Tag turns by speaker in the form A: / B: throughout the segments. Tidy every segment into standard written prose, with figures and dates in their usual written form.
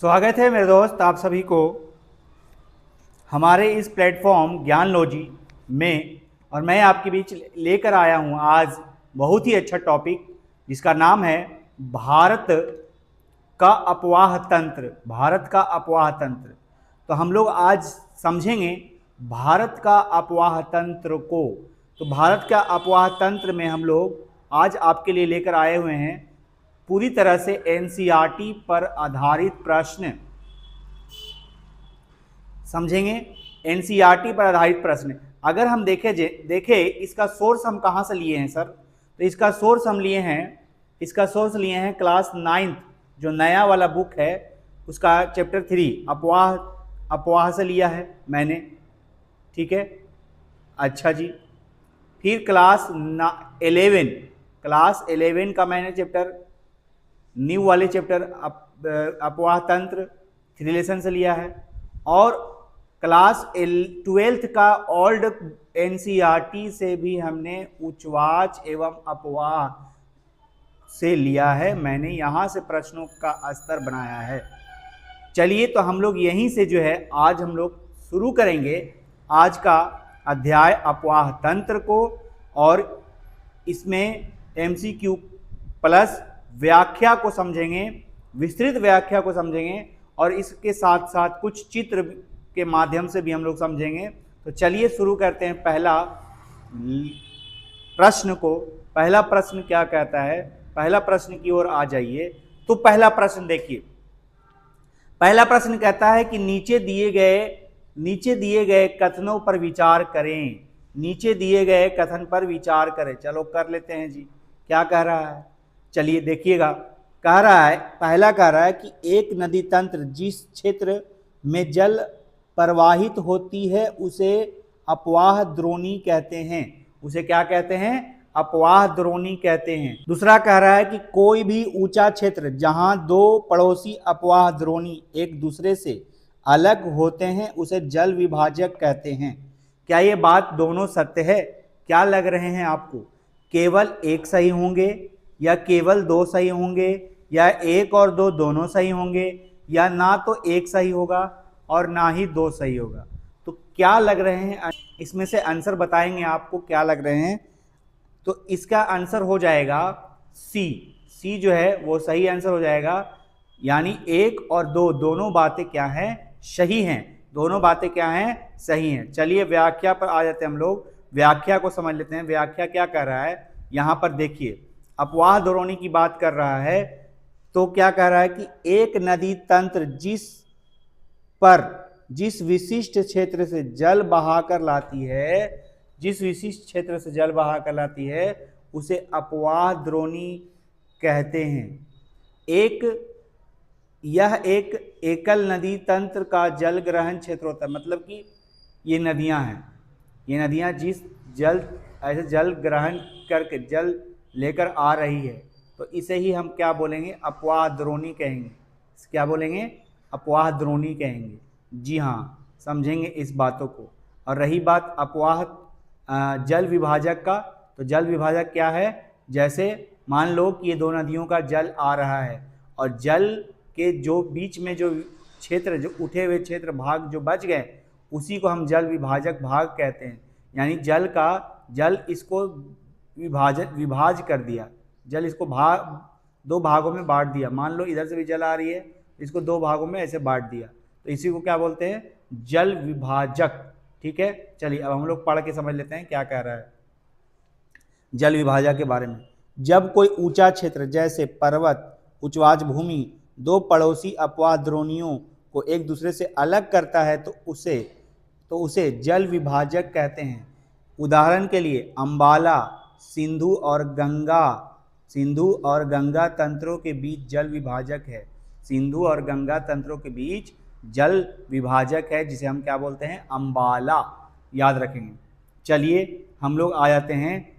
A: स्वागत है मेरे दोस्त आप सभी को हमारे इस प्लेटफॉर्म ज्ञानलॉजी में। और मैं आपके बीच लेकर आया हूं आज बहुत ही अच्छा टॉपिक जिसका नाम है भारत का अपवाह तंत्र। भारत का अपवाह तंत्र। तो हम लोग आज समझेंगे भारत का अपवाह तंत्र को। तो भारत का अपवाह तंत्र में हम लोग आज आपके लिए लेकर आए हुए हैं पूरी तरह से एनसीईआरटी पर आधारित प्रश्न समझेंगे। एनसीईआरटी पर आधारित प्रश्न अगर हम देखें इसका सोर्स हम कहाँ से लिए हैं सर, तो इसका सोर्स हम लिए हैं क्लास 9th जो नया वाला बुक है उसका चैप्टर 3 अपवाह से लिया है मैंने, ठीक है। अच्छा जी, फिर क्लास 11 का मैंने चैप्टर न्यू वाले चैप्टर अपवाह तंत्र रिलेशन से लिया है, और क्लास 12th का ओल्ड एनसीईआरटी से भी हमने उच्चवाच एवं अपवाह से लिया है। मैंने यहाँ से प्रश्नों का स्तर बनाया है। चलिए तो हम लोग यहीं से जो है आज हम लोग शुरू करेंगे आज का अध्याय अपवाह तंत्र को, और इसमें एमसीक्यू प्लस व्याख्या को समझेंगे, विस्तृत व्याख्या को समझेंगे, और इसके साथ साथ कुछ चित्र के माध्यम से भी हम लोग समझेंगे। तो चलिए शुरू करते हैं पहला प्रश्न को। पहला प्रश्न क्या कहता है, पहला प्रश्न की ओर आ जाइए। तो पहला प्रश्न देखिए, पहला प्रश्न कहता है कि नीचे दिए गए कथनों पर विचार करें। नीचे दिए गए कथन पर विचार करें। चलो कर लेते हैं जी, क्या कह रहा है चलिए देखिएगा। पहला कह रहा है कि एक नदी तंत्र जिस क्षेत्र में जल प्रवाहित होती है उसे अपवाह द्रोणी कहते हैं। उसे क्या कहते हैं? अपवाह द्रोणी कहते हैं। दूसरा कह रहा है कि कोई भी ऊंचा क्षेत्र जहां दो पड़ोसी अपवाह द्रोणी एक दूसरे से अलग होते हैं उसे जल विभाजक कहते हैं। क्या ये बात दोनों सत्य है? क्या लग रहे हैं आपको? केवल एक सही होंगे या केवल दो सही होंगे, या एक और दो दोनों सही होंगे, या ना तो एक सही होगा और ना ही दो सही होगा? तो क्या लग रहे हैं? इसमें से आंसर बताएंगे आपको क्या लग रहे हैं। तो इसका आंसर हो जाएगा सी जो है वो सही आंसर हो जाएगा। यानी एक और दो दोनों बातें क्या हैं? सही हैं। दोनों बातें क्या हैं? सही हैं। चलिए व्याख्या पर आ जाते हैं हम लोग, व्याख्या को समझ लेते हैं। व्याख्या क्या कर रहा है यहाँ पर देखिए, अपवाह द्रोणी की बात कर रहा है। तो क्या कह रहा है कि एक नदी तंत्र जिस विशिष्ट क्षेत्र से जल बहाकर लाती है उसे अपवाह द्रोणी कहते हैं। यह एक एकल नदी तंत्र का जल ग्रहण क्षेत्र होता है। मतलब कि ये नदियां जिस जल ग्रहण करके जल लेकर आ रही है तो इसे ही हम क्या बोलेंगे? अपवाह द्रोणी कहेंगे। क्या बोलेंगे? अपवाह द्रोणी कहेंगे। जी हाँ, समझेंगे इस बातों को। और रही बात अपवाह जल विभाजक का, तो जल विभाजक क्या है? जैसे मान लो कि ये दो नदियों का जल आ रहा है और जल के जो बीच में जो क्षेत्र, जो उठे हुए क्षेत्र भाग जो बच गए उसी को हम जल विभाजक भाग कहते हैं। यानी जल इसको विभाज कर दिया, जल इसको दो भागों में बांट दिया। मान लो इधर से भी जल आ रही है, इसको दो भागों में ऐसे बांट दिया, तो इसी को क्या बोलते हैं? जल विभाजक। ठीक है, चलिए अब हम लोग पढ़ के समझ लेते हैं क्या कह रहा है जल विभाजक के बारे में। जब कोई ऊंचा क्षेत्र जैसे पर्वत, उच्चवाच भूमि दो पड़ोसी अपवाह द्रोणियों को एक दूसरे से अलग करता है तो उसे जल विभाजक कहते हैं। उदाहरण के लिए अंबाला, सिंधु और गंगा तंत्रों के बीच जल विभाजक है। सिंधु और गंगा तंत्रों के बीच जल विभाजक है जिसे हम क्या बोलते हैं? अंबाला। याद रखेंगे। चलिए हम लोग आ जाते हैं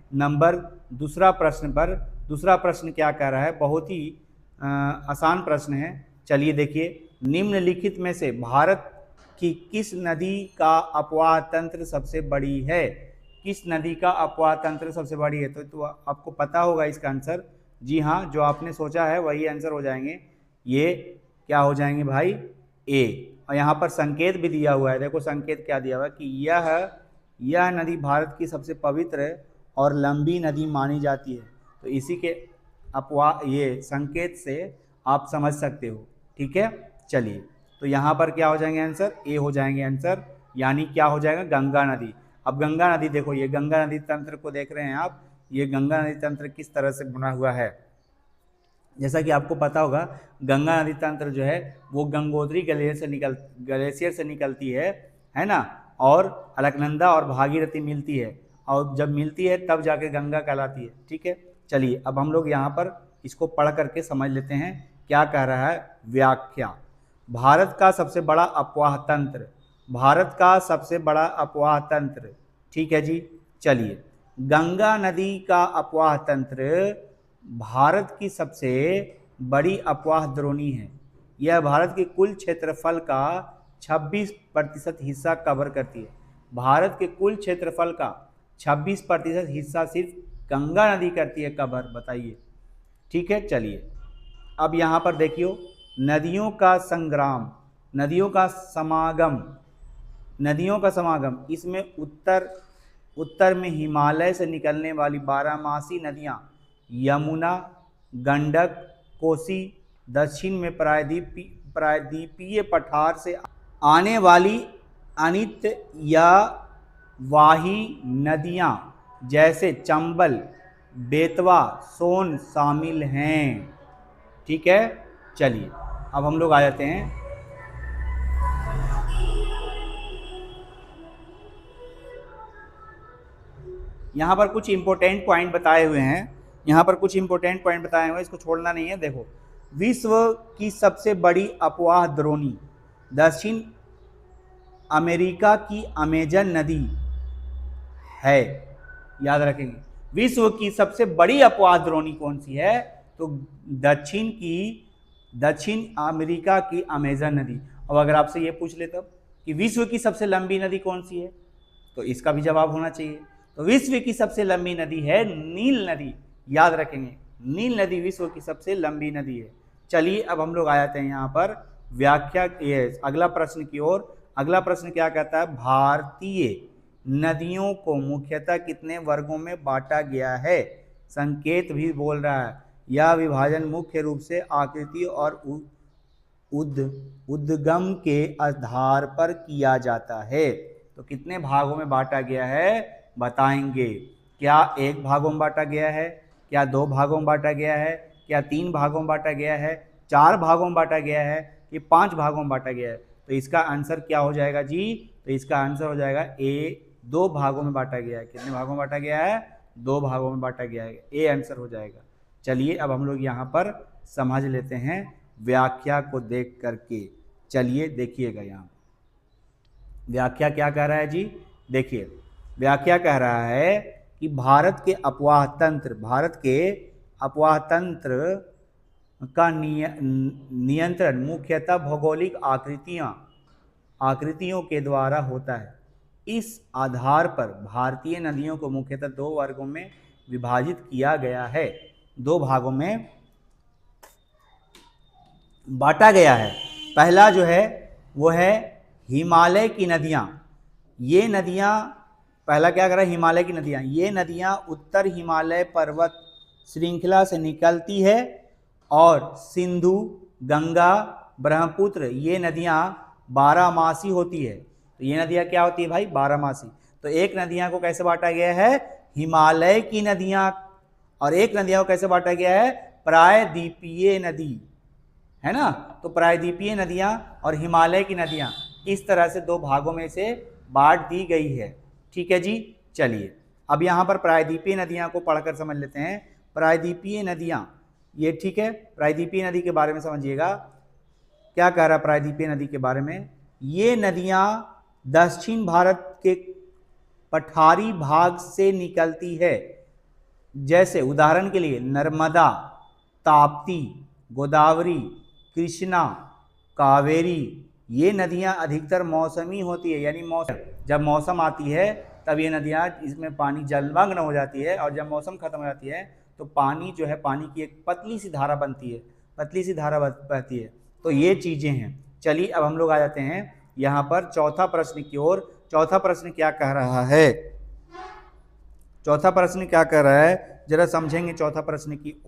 A: दूसरा प्रश्न पर। दूसरा प्रश्न क्या कह रहा है? बहुत ही आसान प्रश्न है। चलिए देखिए, निम्नलिखित में से भारत की किस नदी का अपवाह तंत्र सबसे बड़ी है? किस नदी का अपवाह तंत्र सबसे बड़ी है? तो आपको पता होगा इसका आंसर। जी हाँ, जो आपने सोचा है वही आंसर हो जाएंगे। ये क्या हो जाएंगे भाई, ए। और यहाँ पर संकेत भी दिया हुआ है, देखो संकेत क्या दिया हुआ है कि यह नदी भारत की सबसे पवित्र और लंबी नदी मानी जाती है। तो इसी के अपवाह ये संकेत से आप समझ सकते हो, ठीक है। चलिए, तो यहाँ पर क्या हो जाएंगे आंसर, ए हो जाएंगे आंसर, यानी क्या हो जाएगा, गंगा नदी। अब गंगा नदी देखो, ये गंगा नदी तंत्र को देख रहे हैं आप, ये गंगा नदी तंत्र किस तरह से बना हुआ है। जैसा कि आपको पता होगा, गंगा नदी तंत्र जो है वो गंगोत्री ग्लेशियर से निकलती है ना, और अलकनंदा और भागीरथी मिलती है, और जब मिलती है तब जाके गंगा कहलाती है, ठीक है। चलिए, अब हम लोग यहाँ पर इसको पढ़ करके समझ लेते हैं क्या कह रहा है। व्याख्या, भारत का सबसे बड़ा अपवाह तंत्र, भारत का सबसे बड़ा अपवाह तंत्र, ठीक है जी। चलिए, गंगा नदी का अपवाह तंत्र भारत की सबसे बड़ी अपवाह द्रोणी है। यह भारत के कुल क्षेत्रफल का 26% हिस्सा कवर करती है। भारत के कुल क्षेत्रफल का 26% हिस्सा सिर्फ गंगा नदी करती है कवर, बताइए, ठीक है। चलिए, अब यहाँ पर देखियो, नदियों का संग्राम, नदियों का समागम, नदियों का समागम, इसमें उत्तर में हिमालय से निकलने वाली 12मासी नदियाँ यमुना, गंडक, कोसी, दक्षिण में प्रायद्वीपीय पठार से आने वाली अनित या वाही नदियाँ जैसे चंबल, बेतवा, सोन शामिल हैं, ठीक है। चलिए, अब हम लोग आ जाते हैं यहाँ पर कुछ इंपॉर्टेंट पॉइंट बताए हुए हैं, यहाँ पर कुछ इंपॉर्टेंट पॉइंट बताए हुए हैं, इसको छोड़ना नहीं है। देखो, विश्व की सबसे बड़ी अपवाह द्रोणी दक्षिण अमेरिका की अमेजन नदी है, याद रखेंगे। विश्व की सबसे बड़ी अपवाह द्रोणी कौन सी है, तो दक्षिण अमेरिका की अमेजन नदी। अब अगर आपसे ये पूछ ले तब कि विश्व की सबसे लंबी नदी कौन सी है, तो इसका भी जवाब होना चाहिए। तो विश्व की सबसे लंबी नदी है नील नदी, याद रखेंगे, नील नदी विश्व की सबसे लंबी नदी है। चलिए, अब हम लोग आ जाते हैं यहाँ पर व्याख्या, ये अगला प्रश्न की ओर। अगला प्रश्न क्या कहता है, भारतीय नदियों को मुख्यतः कितने वर्गों में बांटा गया है। संकेत भी बोल रहा है, यह विभाजन मुख्य रूप से आकृति और उद्गम के आधार पर किया जाता है। तो कितने भागों में बांटा गया है बताएंगे। क्या 1 भागों में बांटा गया है, क्या 2 भागों में बांटा गया है, क्या 3 भागों में बांटा गया है, 4 भागों में बांटा गया है, कि 5 भागों में बांटा गया है। तो इसका आंसर क्या हो जाएगा जी, तो इसका आंसर हो जाएगा ए, 2 भागों में बांटा गया है। कितने भागों में बांटा गया है, 2 भागों में बांटा गया है, ए आंसर हो जाएगा। चलिए, अब हम लोग यहाँ पर समझ लेते हैं व्याख्या को देख करके। चलिए देखिएगा, यहाँ व्याख्या क्या कह रहा है जी, देखिए व्याख्या कह रहा है कि भारत के अपवाह तंत्र का नियंत्रण मुख्यतः भौगोलिक आकृतियों के द्वारा होता है। इस आधार पर भारतीय नदियों को मुख्यतः 2 वर्गों में विभाजित किया गया है, 2 भागों में बांटा गया है। पहला जो है वो है हिमालय की नदियाँ। ये नदियाँ, पहला क्या कर रहा है, हिमालय की नदियाँ। ये नदियाँ उत्तर हिमालय पर्वत श्रृंखला से निकलती है, और सिंधु, गंगा, ब्रह्मपुत्र, ये नदियाँ 12मासी होती है। तो ये नदियाँ क्या होती है भाई, 12मासी। तो एक नदियाँ को कैसे बांटा गया है, हिमालय की नदियाँ, और एक नदियों को कैसे बांटा गया है, प्रायद्वीपीय नदी, है ना। तो प्रायद्वीपीय नदियाँ और हिमालय की नदियाँ, इस तरह से 2 भागों में से बांट दी गई है, ठीक है जी। चलिए, अब यहाँ पर प्रायद्वीपीय नदियाँ को पढ़कर समझ लेते हैं। प्रायद्वीपीय नदियाँ, ये ठीक है, प्रायद्वीपीय नदी के बारे में समझिएगा, क्या कह रहा है प्रायद्वीपीय नदी के बारे में। ये नदियाँ दक्षिण भारत के पठारी भाग से निकलती है, जैसे उदाहरण के लिए नर्मदा, ताप्ती, गोदावरी, कृष्णा, कावेरी। ये नदियाँ अधिकतर मौसमी होती है, यानी जब मौसम आती है तब ये नदियाँ, इसमें पानी जलमग्न हो जाती है, और जब मौसम खत्म हो जाती है तो पानी जो है, पानी की एक पतली सी धारा बनती है, पतली सी धारा बहती है। तो ये चीजें हैं। चलिए अब हम लोग आ जाते हैं यहाँ पर चौथा प्रश्न की ओर। चौथा प्रश्न क्या कह रहा है, चौथा प्रश्न क्या कह रहा है, जरा समझेंगे चौथा प्रश्न की।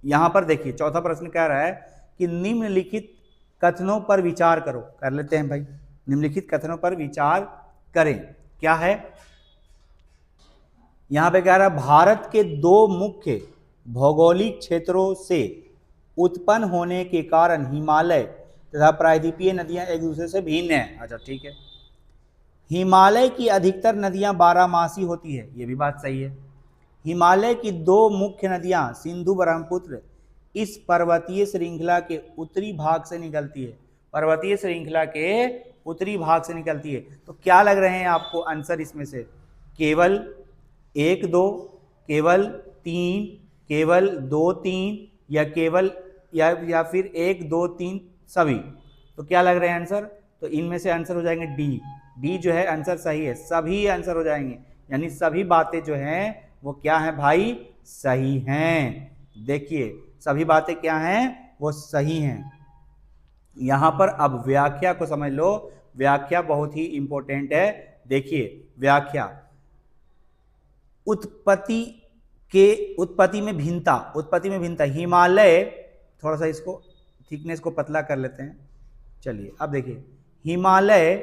A: यहां पर देखिए चौथा प्रश्न कह रहा है कि निम्नलिखित कथनों पर विचार करो। कर लेते हैं भाई, निम्नलिखित कथनों पर विचार करें। क्या है यहां पे कह रहा है, भारत के दो मुख्य भौगोलिक क्षेत्रों से उत्पन्न होने के कारण हिमालय तथा प्रायद्वीपीय नदियां एक दूसरे से भिन्न हैं। अच्छा ठीक है। हिमालय की अधिकतर नदियां बारहमासी होती है, ये भी बात सही है। हिमालय की दो मुख्य नदियां सिंधु ब्रह्मपुत्र इस पर्वतीय श्रृंखला के उत्तरी भाग से निकलती है, पर्वतीय श्रृंखला के उत्तरी भाग से निकलती है। तो क्या लग रहे हैं आपको आंसर इसमें से, केवल 1 2, केवल 3, केवल 2 3, या केवल या फिर 1 2 3 सभी? तो क्या लग रहे हैं आंसर? तो इनमें से आंसर हो जाएंगे डी। डी जो है आंसर सही है, सभी आंसर हो जाएंगे, यानी सभी बातें जो हैं वो क्या है भाई, सही हैं। देखिए सभी बातें क्या हैं, वो सही हैं। यहां पर अब व्याख्या को समझ लो, व्याख्या बहुत ही इंपॉर्टेंट है। देखिए व्याख्या, उत्पत्ति में भिन्नता, हिमालय, थोड़ा सा इसको थिकनेस को पतला कर लेते हैं। चलिए अब देखिए, हिमालय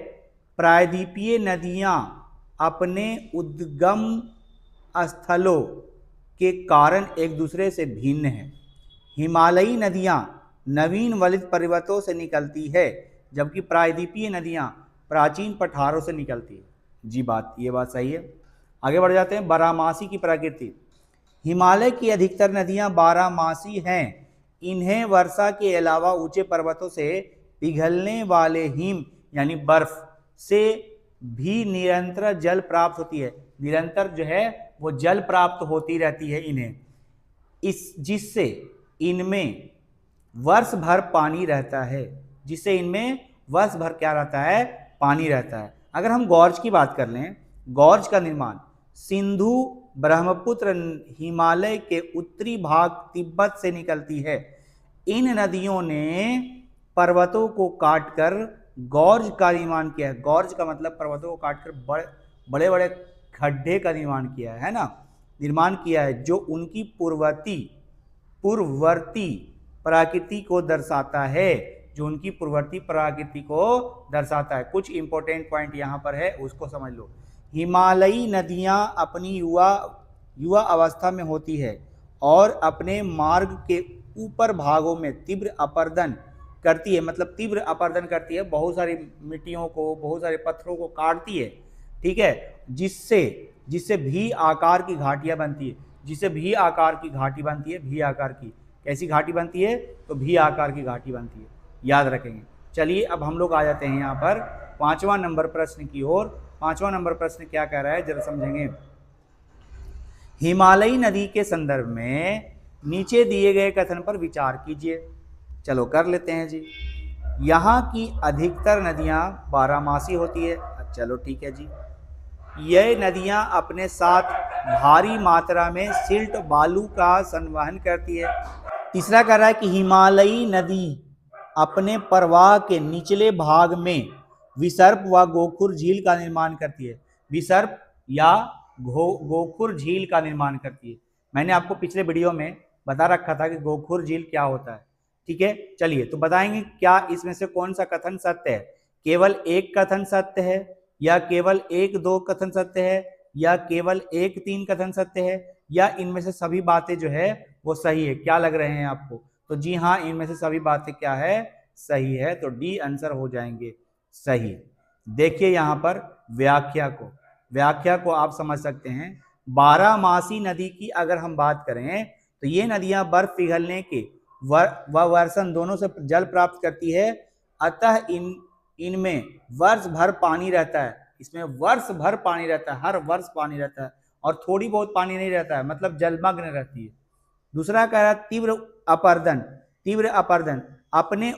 A: प्रायद्वीपीय नदियां अपने उद्गम स्थलों के कारण एक दूसरे से भिन्न है। हिमालयी नदियां नवीन वलित पर्वतों से निकलती है, जबकि प्रायद्वीपीय नदियां प्राचीन पठारों से निकलती है। जी बात, ये बात सही है। आगे बढ़ जाते हैं। बारहमासी की प्रकृति, हिमालय की अधिकतर नदियां बारहमासी हैं। इन्हें वर्षा के अलावा ऊंचे पर्वतों से पिघलने वाले हिम यानी बर्फ से भी निरंतर जल प्राप्त होती है। निरंतर जो है वो जल प्राप्त होती रहती है इन्हें, जिससे इनमें वर्ष भर पानी रहता है, जिससे इनमें वर्ष भर क्या रहता है, पानी रहता है। अगर हम गॉर्ज की बात कर लें, गॉर्ज का निर्माण सिंधु ब्रह्मपुत्र हिमालय के उत्तरी भाग तिब्बत से निकलती है। इन नदियों ने पर्वतों को काटकर गॉर्ज का निर्माण किया है। गॉर्ज का मतलब पर्वतों को काटकर बड़े बड़े खड्डे का निर्माण किया है ना, निर्माण किया है, जो उनकी पूर्ववर्ती प्रकृति को दर्शाता है, जो उनकी पूर्ववर्ती प्रकृति को दर्शाता है। कुछ इंपॉर्टेंट पॉइंट यहाँ पर है, उसको समझ लो। हिमालयी नदियाँ अपनी युवा अवस्था में होती है और अपने मार्ग के ऊपर भागों में तीव्र अपरदन करती है, मतलब तीव्र अपरदन करती है, बहुत सारी मिट्टियों को, बहुत सारे पत्थरों को काटती है, ठीक है, जिससे भी आकार की घाटियां बनती है, जिससे भी आकार की घाटी बनती है। भी आकार की कैसी घाटी बनती है, तो भी आकार की घाटी बनती है, याद रखेंगे। चलिए अब हम लोग आ जाते हैं यहाँ पर 5वां नंबर प्रश्न की ओर। 5वां नंबर प्रश्न क्या कह रहा है, जरा समझेंगे। हिमालयी नदी के संदर्भ में नीचे दिए गए कथन पर विचार कीजिए। चलो कर लेते हैं जी। यहाँ की अधिकतर नदियाँ बारहमासी होती है। चलो ठीक है जी। ये नदियाँ अपने साथ भारी मात्रा में सिल्ट बालू का संवहन करती है। तीसरा कह रहा है कि हिमालयी नदी अपने प्रवाह के निचले भाग में विसर्प व गोखुर झील का निर्माण करती है। विसर्प या गोखुर झील का निर्माण करती है। मैंने आपको पिछले वीडियो में बता रखा था कि गोखुर झील क्या होता है, ठीक है। चलिए तो बताएंगे क्या इसमें से कौन सा कथन सत्य है। केवल एक कथन सत्य है, या केवल 1 2 कथन सत्य है, या केवल 1 3 कथन सत्य है, या इनमें से सभी बातें जो है वो सही है। क्या लग रहे हैं आपको? तो जी हाँ, इनमें से सभी बातें क्या है, सही है। तो डी आंसर हो जाएंगे सही। देखिए यहाँ पर व्याख्या को आप समझ सकते हैं। बारहमासी नदी की अगर हम बात करें तो ये नदियां बर्फ पिघलने के व वर्षण दोनों से जल प्राप्त करती है, अतः इनमें वर्ष भर पानी रहता है। इसमें वर्ष भर पानी रहता है, हर वर्ष पानी रहता है, और थोड़ी बहुत पानी नहीं रहता है, मतलब जलमग्न रहती है। दूसरा कह रहा है तीव्र अपरदन अपने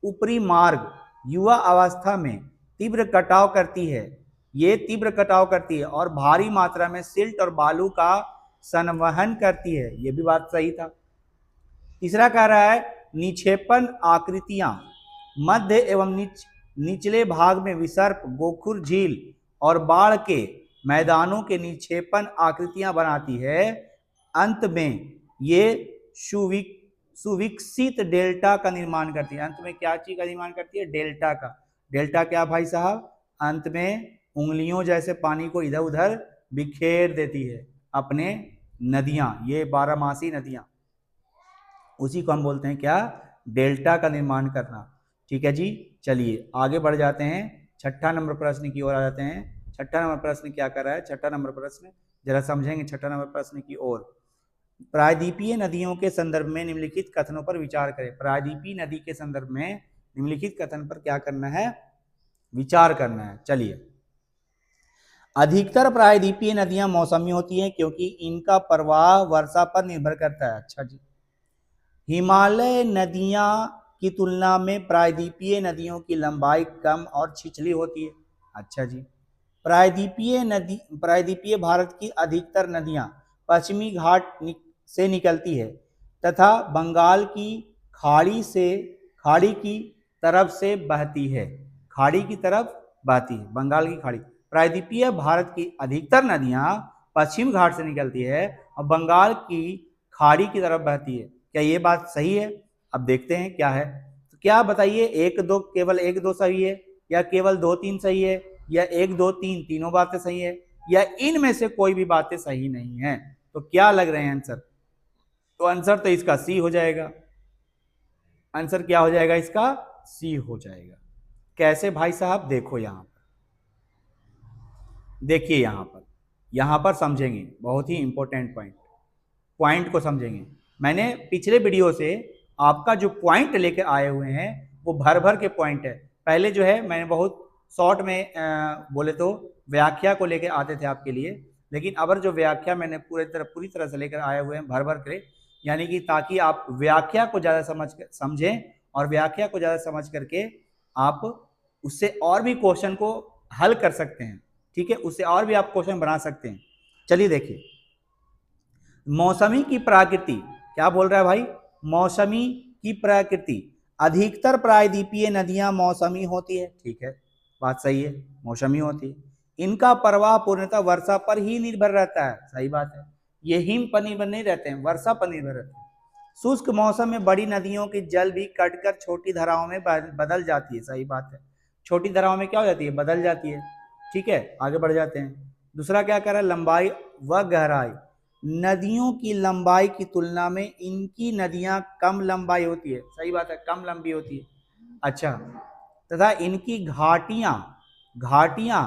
A: ऊपरी मार्ग युवा अवस्था में तीव्र कटाव करती है। ये तीव्र कटाव करती है और भारी मात्रा में सिल्ट और बालू का संवहन करती है। ये भी बात सही था। तीसरा कह रहा है निक्षेपण आकृतियां मध्य एवं निचले भाग में विसर्प, गोखुर झील और बाढ़ के मैदानों के निक्षेपण आकृतियां बनाती है। अंत में ये सुविकसित डेल्टा का निर्माण करती है। अंत में क्या चीज का निर्माण करती है? डेल्टा का। डेल्टा क्या भाई साहब? अंत में उंगलियों जैसे पानी को इधर उधर बिखेर देती है अपने नदियां, ये 12मासी नदियां, उसी को हम बोलते हैं क्या? डेल्टा का निर्माण करना। ठीक है जी, चलिए आगे बढ़ जाते हैं, छठा नंबर प्रश्न की ओर आ जाते हैं। छठा नंबर प्रश्न क्या कर रहा है? छठा नंबर प्रश्न जरा समझेंगे। छठा नंबर प्रश्न की ओर, प्रायद्वीपीय नदियों के संदर्भ में निम्नलिखित कथनों पर विचार करें। प्रायद्वीपीय नदी के संदर्भ में निम्नलिखित कथन पर क्या करना है? विचार करना है। चलिए, अधिकतर प्रायद्वीपीय नदियां मौसमी होती हैं क्योंकि इनका प्रवाह वर्षा पर निर्भर करता है। अच्छा जी। हिमालय नदियां की तुलना में प्रायद्वीपीय नदियों की लंबाई कम और छिछली होती है। अच्छा जी। प्रायद्वीपीय भारत की अधिकतर नदियां पश्चिमी घाट से निकलती है तथा बंगाल की खाड़ी की तरफ से बहती है। खाड़ी की तरफ बहती है, बंगाल की खाड़ी। प्रायद्वीपीय भारत की अधिकतर नदियां पश्चिम घाट से निकलती है और बंगाल की खाड़ी की तरफ बहती है। क्या ये बात सही है? अब देखते हैं क्या है। तो क्या बताइए, केवल एक दो सही है, या केवल 2-3 सही है, या 1-2-3 तीनों बातें सही है, या इनमें से कोई भी बातें सही नहीं है? तो क्या लग रहे हैं आंसर? तो आंसर तो इसका सी हो जाएगा। आंसर क्या हो जाएगा इसका? सी हो जाएगा। कैसे भाई साहब? देखो यहां पर, देखिए यहां पर समझेंगे, बहुत ही इंपॉर्टेंट पॉइंट को समझेंगे। मैंने पिछले वीडियो से आपका जो पॉइंट लेकर आए हुए हैं वो भर भर के पॉइंट है। पहले जो है मैंने बहुत शॉर्ट में बोले तो व्याख्या को लेकर आते थे आपके लिए, लेकिन अब जो व्याख्या मैंने पूरी तरह से लेकर आए हुए हैं भर भर के, यानी कि ताकि आप व्याख्या को ज़्यादा समझें और व्याख्या को ज़्यादा समझ करके आप उससे और भी क्वेश्चन को हल कर सकते हैं। ठीक है, उससे और भी आप क्वेश्चन बना सकते हैं। चलिए देखिए, मौसमी की प्रकृति क्या बोल रहा है भाई? मौसमी की प्रकृति, अधिकतर प्रायद्वीपीय नदियां मौसमी होती है। ठीक है, बात सही है, मौसमी होती है। इनका प्रवाह पूर्णतः वर्षा पर ही निर्भर रहता है। सही बात है, ये हिम पर निर्भर नहीं रहते हैं, वर्षा पर निर्भर रहते हैं। शुष्क मौसम में बड़ी नदियों की जल भी कटकर छोटी धाराओं में बदल जाती है। सही बात है, छोटी धाराओं में क्या हो जाती है? बदल जाती है। ठीक है, आगे बढ़ जाते हैं। दूसरा क्या कर रहा है? लंबाई व गहराई, नदियों की लंबाई की तुलना में इनकी नदियां कम लंबाई होती है। सही बात है, कम लंबी होती है। अच्छा, तथा इनकी घाटियां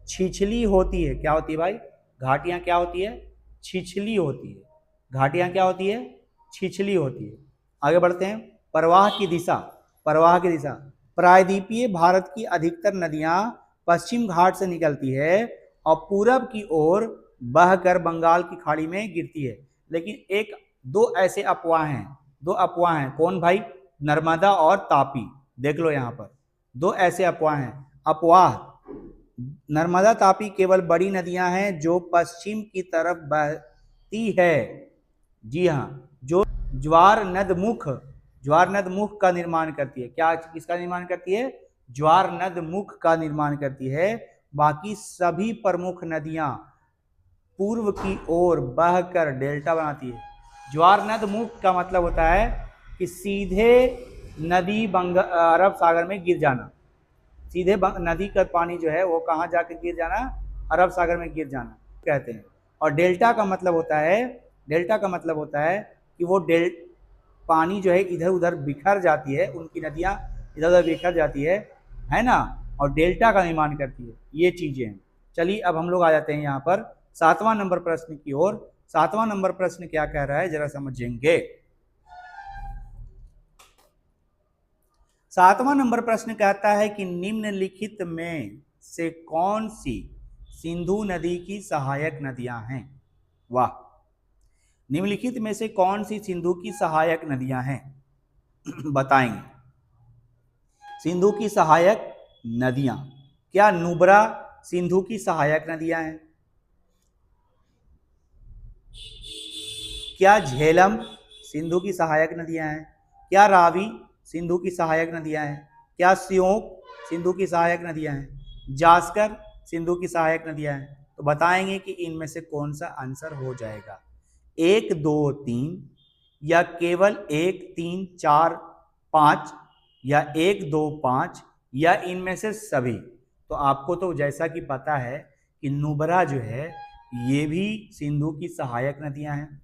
A: छिछली होती है। क्या होती है भाई? घाटियां क्या होती है? छिछली होती है। घाटियां क्या होती है? छिछली होती है। आगे बढ़ते हैं। प्रवाह की दिशा, प्रायद्वीपीय भारत की अधिकतर नदियां पश्चिम घाट से निकलती है और पूरब की ओर बहकर बंगाल की खाड़ी में गिरती है। लेकिन दो ऐसे अफवाह हैं। कौन भाई? नर्मदा और तापी। देख लो यहाँ पर दो ऐसे अफवाह हैं। अफवाह, नर्मदा तापी केवल बड़ी नदियां हैं जो पश्चिम की तरफ बहती है। जी हाँ, जो ज्वार नद मुख का निर्माण करती है। क्या किसका निर्माण करती है? ज्वार नद मुख का निर्माण करती है। बाकी सभी प्रमुख नदियां पूर्व की ओर बहकर डेल्टा बनाती है। ज्वार नद मुख का मतलब होता है कि सीधे नदी अरब सागर में गिर जाना। सीधे नदी का पानी जो है वो कहाँ जाकर गिर जाना? अरब सागर में गिर जाना कहते हैं। और डेल्टा का मतलब होता है कि वो पानी जो है इधर उधर बिखर जाती है, उनकी नदियां इधर उधर बिखर जाती है ना, और डेल्टा का निर्माण करती है। ये चीजें हैं। चलिए अब हम लोग आ जाते हैं यहाँ पर 7वां नंबर प्रश्न की ओर। 7वां नंबर प्रश्न क्या कह रहा है जरा समझेंगे। 7वां नंबर प्रश्न कहता है कि निम्नलिखित में से कौन सी सिंधु नदी की सहायक नदियां हैं? वाह, निम्नलिखित में से कौन सी सिंधु की सहायक नदियां हैं? बताएंगे। सिंधु की सहायक नदियां, क्या नुब्रा सिंधु की सहायक नदियां हैं? क्या झेलम सिंधु की सहायक नदियां हैं? क्या रावी सिंधु की सहायक नदियां हैं? क्या स्योक सिंधु की सहायक नदियां हैं? जास्कर सिंधु की सहायक नदियां हैं? तो बताएंगे कि इनमें से कौन सा आंसर हो जाएगा, 1 2 3 या केवल 1 3 4 5 या 1 2 5 या इनमें से सभी। तो आपको तो जैसा कि पता है कि नुब्रा जो है ये भी सिंधु की सहायक नदियां हैं,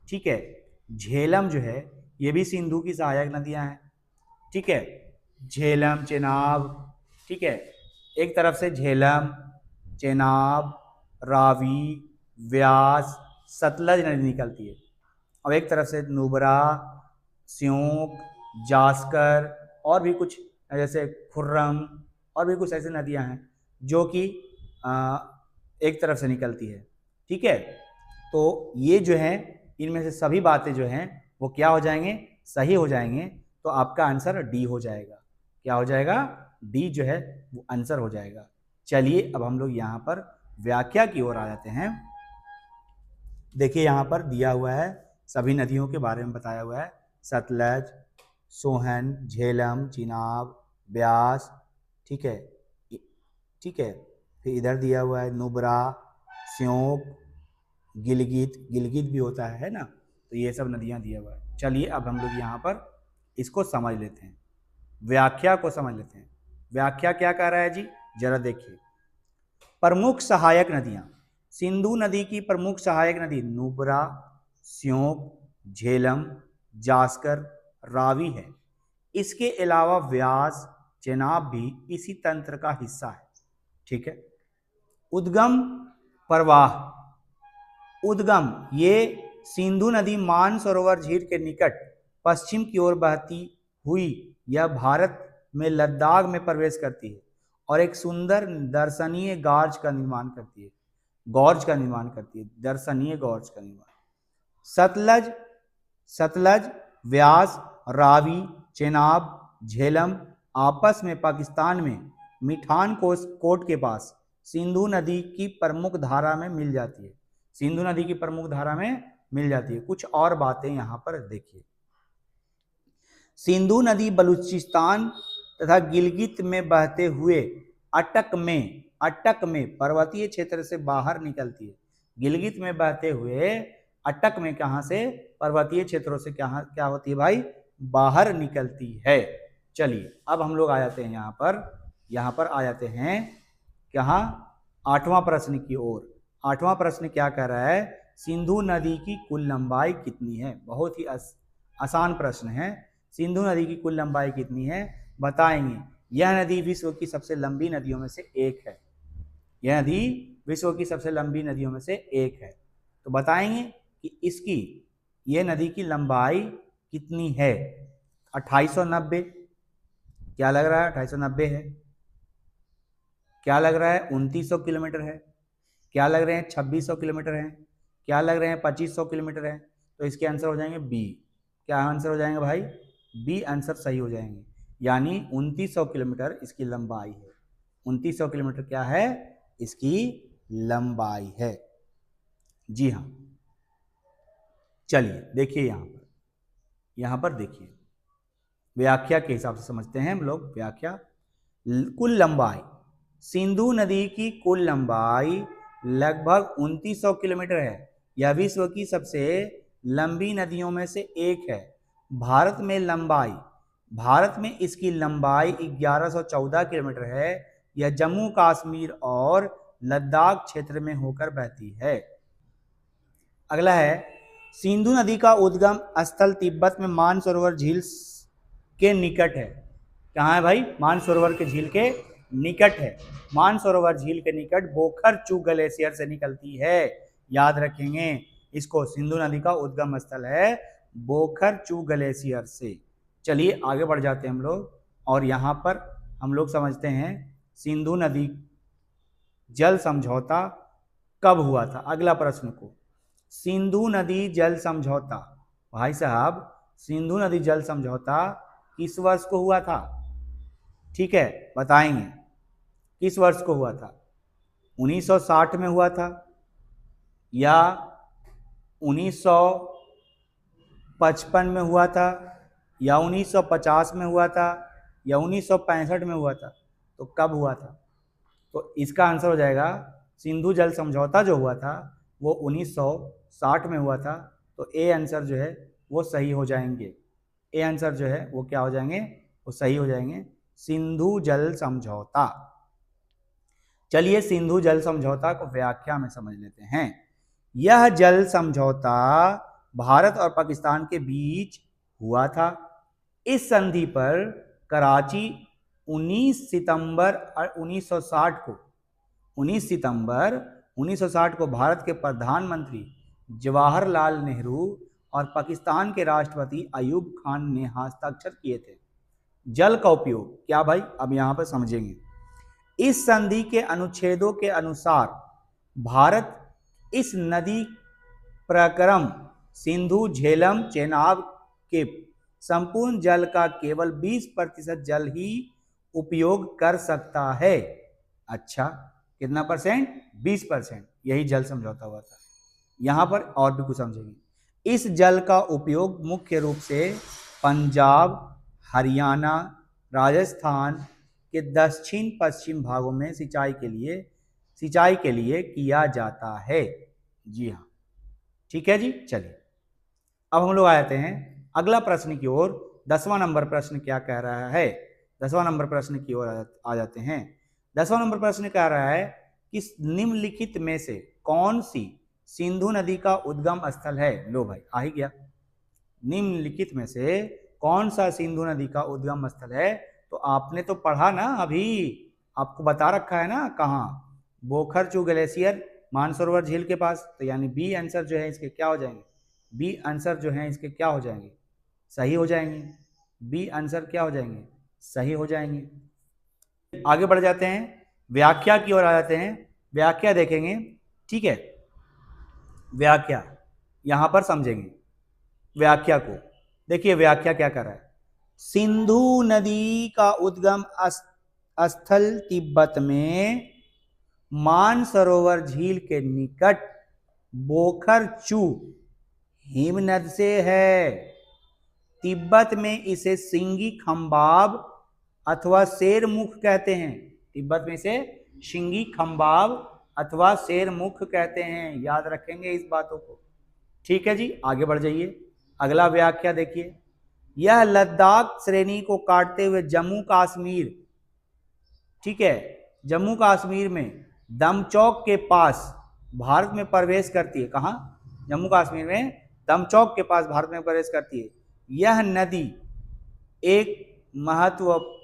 A: ठीक है। झेलम जो है ये भी सिंधु की सहायक नदियां हैं, ठीक है। झेलम चेनाब, ठीक है, एक तरफ से झेलम, चेनाब, रावी, व्यास, सतलज नदी निकलती है, और एक तरफ से नुब्रा, स्योक, जास्कर और भी कुछ जैसे खुर्रम और भी कुछ ऐसी नदियां हैं जो कि एक तरफ से निकलती है, ठीक है। तो ये जो है इनमें से सभी बातें जो हैं वो क्या हो जाएंगे, सही हो जाएंगे। तो आपका आंसर डी हो जाएगा। क्या हो जाएगा? डी जो है वो आंसर हो जाएगा। चलिए अब हम लोग यहाँ पर व्याख्या की ओर आ जाते हैं। देखिए यहाँ पर दिया हुआ है, सभी नदियों के बारे में बताया हुआ है, सतलज, सोहन, झेलम, चिनाब, ब्यास, ठीक है, ठीक है। फिर इधर दिया हुआ है नुब्रा, स्योक, गिलगित, गिलगित भी होता है ना। तो ये सब नदियाँ दिया हुआ है। चलिए अब हम लोग यहाँ पर इसको समझ लेते हैं, व्याख्या को समझ लेते हैं। व्याख्या क्या कह रहा है जी, जरा देखिए। प्रमुख सहायक नदियाँ, सिंधु नदी की प्रमुख सहायक नदी नुब्रा, स्योक, झेलम, जास्कर, रावी है। इसके अलावा व्यास, चेनाब भी इसी तंत्र का हिस्सा है, ठीक है। उद्गम प्रवाह, उद्गम ये सिंधु नदी मानसरोवर झील के निकट पश्चिम की ओर बहती हुई यह भारत में लद्दाख में प्रवेश करती है और एक सुंदर दर्शनीय गॉर्ज का निर्माण करती है, गॉर्ज का निर्माण करती है, दर्शनीय गॉर्ज का निर्माण। सतलज, सतलज, व्यास, रावी, चेनाब, झेलम आपस में पाकिस्तान में मिठान कोट के पास सिंधु नदी की प्रमुख धारा में मिल जाती है, सिंधु नदी की प्रमुख धारा में मिल जाती है। कुछ और बातें यहां पर देखिए। सिंधु नदी बलूचिस्तान तथा गिलगित में बहते हुए अटक में पर्वतीय क्षेत्र से बाहर निकलती है। गिलगित में बहते हुए अटक में कहां से, पर्वतीय क्षेत्रों से क्या होती है भाई, बाहर निकलती है। चलिए अब हम लोग आ जाते हैं यहाँ पर आ जाते हैं कहाँ, 8वां प्रश्न की ओर। 8वां प्रश्न क्या कह रहा है, सिंधु नदी की कुल लंबाई कितनी है। बहुत ही आसान प्रश्न है। सिंधु नदी की कुल लंबाई कितनी है बताएंगे। यह नदी विश्व की सबसे लंबी नदियों में से एक है, यह नदी विश्व की सबसे लंबी नदियों में से एक है। तो बताएंगे कि इसकी यह नदी की लंबाई कितनी है। 2890, क्या लग रहा है, 2890 है। क्या लग रहा है, 2900 किलोमीटर है। क्या लग रहे हैं, 2600 किलोमीटर है। क्या लग रहे हैं, 2500 किलोमीटर है। तो इसके आंसर हो जाएंगे बी। क्या आंसर हो जाएंगे भाई, बी आंसर सही हो जाएंगे। यानी 2900 किलोमीटर इसकी लंबाई है। 2900 किलोमीटर क्या है, इसकी लंबाई है। जी हाँ, चलिए देखिए यहां पर देखिए व्याख्या के हिसाब से समझते हैं हम लोग। व्याख्या, कुल लंबाई, सिंधु नदी की कुल लंबाई लगभग 2900 किलोमीटर है। यह विश्व की सबसे लंबी नदियों में से एक है। भारत में इसकी लंबाई 1114 किलोमीटर है। यह जम्मू कश्मीर और लद्दाख क्षेत्र में होकर बहती है। अगला है, सिंधु नदी का उद्गम स्थल तिब्बत में मानसरोवर झील के निकट है। कहाँ है भाई, मानसरोवर के झील के निकट है। मानसरोवर झील के निकट बोखरचू ग्लेशियर से निकलती है। याद रखेंगे इसको, सिंधु नदी का उद्गम स्थल है बोखरचू ग्लेशियर से। चलिए आगे बढ़ जाते हैं हम लोग, और यहाँ पर हम लोग समझते हैं सिंधु नदी जल समझौता कब हुआ था। अगला प्रश्न को, सिंधु नदी जल समझौता, भाई साहब सिंधु नदी जल समझौता किस वर्ष को हुआ था, ठीक है बताएंगे किस वर्ष को हुआ था। 1960 में हुआ था, या 1955 में हुआ था, या 1950 में हुआ था या 1965 में हुआ था, तो कब हुआ था? तो इसका आंसर हो जाएगा सिंधु जल समझौता जो हुआ था वो 1960 में हुआ था। तो ए आंसर जो है वो सही हो जाएंगे, ए आंसर जो है वो क्या हो जाएंगे, वो सही हो जाएंगे, सिंधु जल समझौता। चलिए सिंधु जल समझौता को व्याख्या में समझ लेते हैं। यह जल समझौता भारत और पाकिस्तान के बीच हुआ था। इस संधि पर कराची 19 सितंबर 1960 को 19 सितंबर 1960 को भारत के प्रधानमंत्री जवाहरलाल नेहरू और पाकिस्तान के राष्ट्रपति अयूब खान ने हस्ताक्षर किए थे। जल का उपयोग क्या भाई, अब यहां पर समझेंगे। इस संधि के अनुच्छेदों के अनुसार भारत इस नदी प्रक्रम सिंधु झेलम चेनाब के संपूर्ण जल का केवल 20% जल ही उपयोग कर सकता है। अच्छा, कितना परसेंट? 20%। यही जल समझौता हुआ था। यहां पर और भी कुछ समझेंगे। इस जल का उपयोग मुख्य रूप से पंजाब, हरियाणा, राजस्थान के दक्षिण पश्चिम भागों में सिंचाई के लिए किया जाता है। जी हाँ, ठीक है जी। चलिए अब हम लोग आ जाते हैं अगला प्रश्न की ओर। 10वां नंबर प्रश्न क्या कह रहा है? 10वां नंबर प्रश्न की ओर आ जाते हैं। 10वां नंबर प्रश्न कह रहा है कि निम्नलिखित में से कौन सी सिंधु नदी का उद्गम स्थल है? लो भाई आ ही गया। निम्नलिखित में से कौन सा सिंधु नदी का उद्गम स्थल है? तो आपने तो पढ़ा ना, अभी आपको बता रखा है ना, कहाँ? बोखरचू ग्लेशियर मानसरोवर झील के पास। तो यानी बी आंसर जो है इसके क्या हो जाएंगे? बी आंसर जो है इसके क्या हो जाएंगे? सही हो जाएंगे। बी आंसर क्या हो जाएंगे? सही हो जाएंगे। आगे बढ़ जाते हैं, व्याख्या की ओर आ जाते हैं। व्याख्या देखेंगे, ठीक है। व्याख्या यहां पर समझेंगे व्याख्या को। देखिए व्याख्या क्या कर रहा है। सिंधु नदी का उद्गम स्थल तिब्बत में मानसरोवर झील के निकट बोखरचू हिमनद से है। तिब्बत में इसे सिंगी खंबाब अथवा शेरमुख कहते हैं। तिब्बत में इसे सिंगी खंबाब अथवा शेरमुख कहते हैं। याद रखेंगे इस बातों को, ठीक है जी। आगे बढ़ जाइए, अगला व्याख्या देखिए। यह लद्दाख श्रेणी को काटते हुए जम्मू कश्मीर, ठीक है, जम्मू कश्मीर में दमचौक के पास भारत में प्रवेश करती है। कहां? जम्मू कश्मीर में दमचौक के पास भारत में प्रवेश करती है। यह नदी एक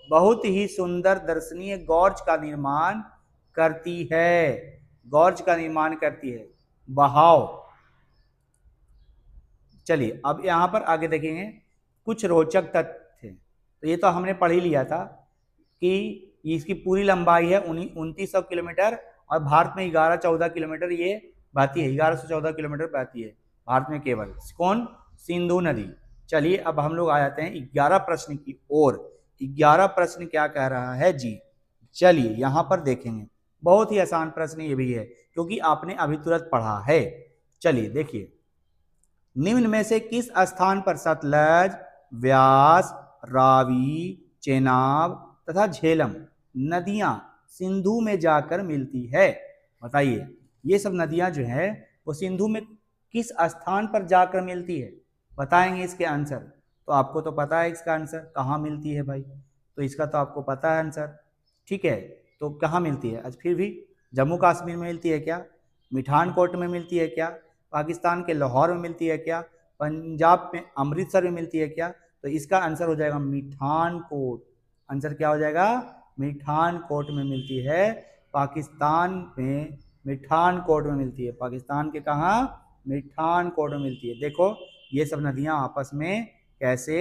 A: बहुत ही सुंदर दर्शनीय गॉर्ज का निर्माण करती है। गॉर्ज का निर्माण करती है। बहाव। चलिए अब यहां पर आगे देखेंगे कुछ रोचक तथ्य थे। तो ये तो हमने पढ़ ही लिया था कि इसकी पूरी लंबाई है 2900 किलोमीटर और भारत में 1114 किलोमीटर ये बहती है। 1114 किलोमीटर बहती है भारत में केवल। कौन? सिंधु नदी। चलिए अब हम लोग आ जाते हैं 11 प्रश्न की ओर। 11 प्रश्न क्या कह रहा है जी? चलिए यहां पर देखेंगे, बहुत ही आसान प्रश्न ये भी है क्योंकि आपने अभी तुरंत पढ़ा है। चलिए देखिए, निम्न में से किस स्थान पर सतलज, व्यास, रावी, चेनाब तथा झेलम नदियां सिंधु में जाकर मिलती है? बताइए, ये सब नदियां जो है वो सिंधु में किस स्थान पर जाकर मिलती है? बताएंगे इसके आंसर। तो आपको तो पता है इसका आंसर कहाँ मिलती है भाई, तो इसका तो आपको पता है आंसर, ठीक है। तो कहाँ मिलती है? आज फिर भी जम्मू कश्मीर में मिलती है क्या? मिठानकोट में मिलती है क्या? पाकिस्तान के लाहौर में मिलती है क्या? पंजाब में अमृतसर में मिलती है क्या? तो इसका आंसर हो जाएगा मिठानकोट। आंसर क्या हो जाएगा? मिठानकोट में मिलती है। पाकिस्तान में मिठानकोट में मिलती है। पाकिस्तान के कहाँ? मिठानकोट में मिलती है। देखो ये सब नदियां आपस में कैसे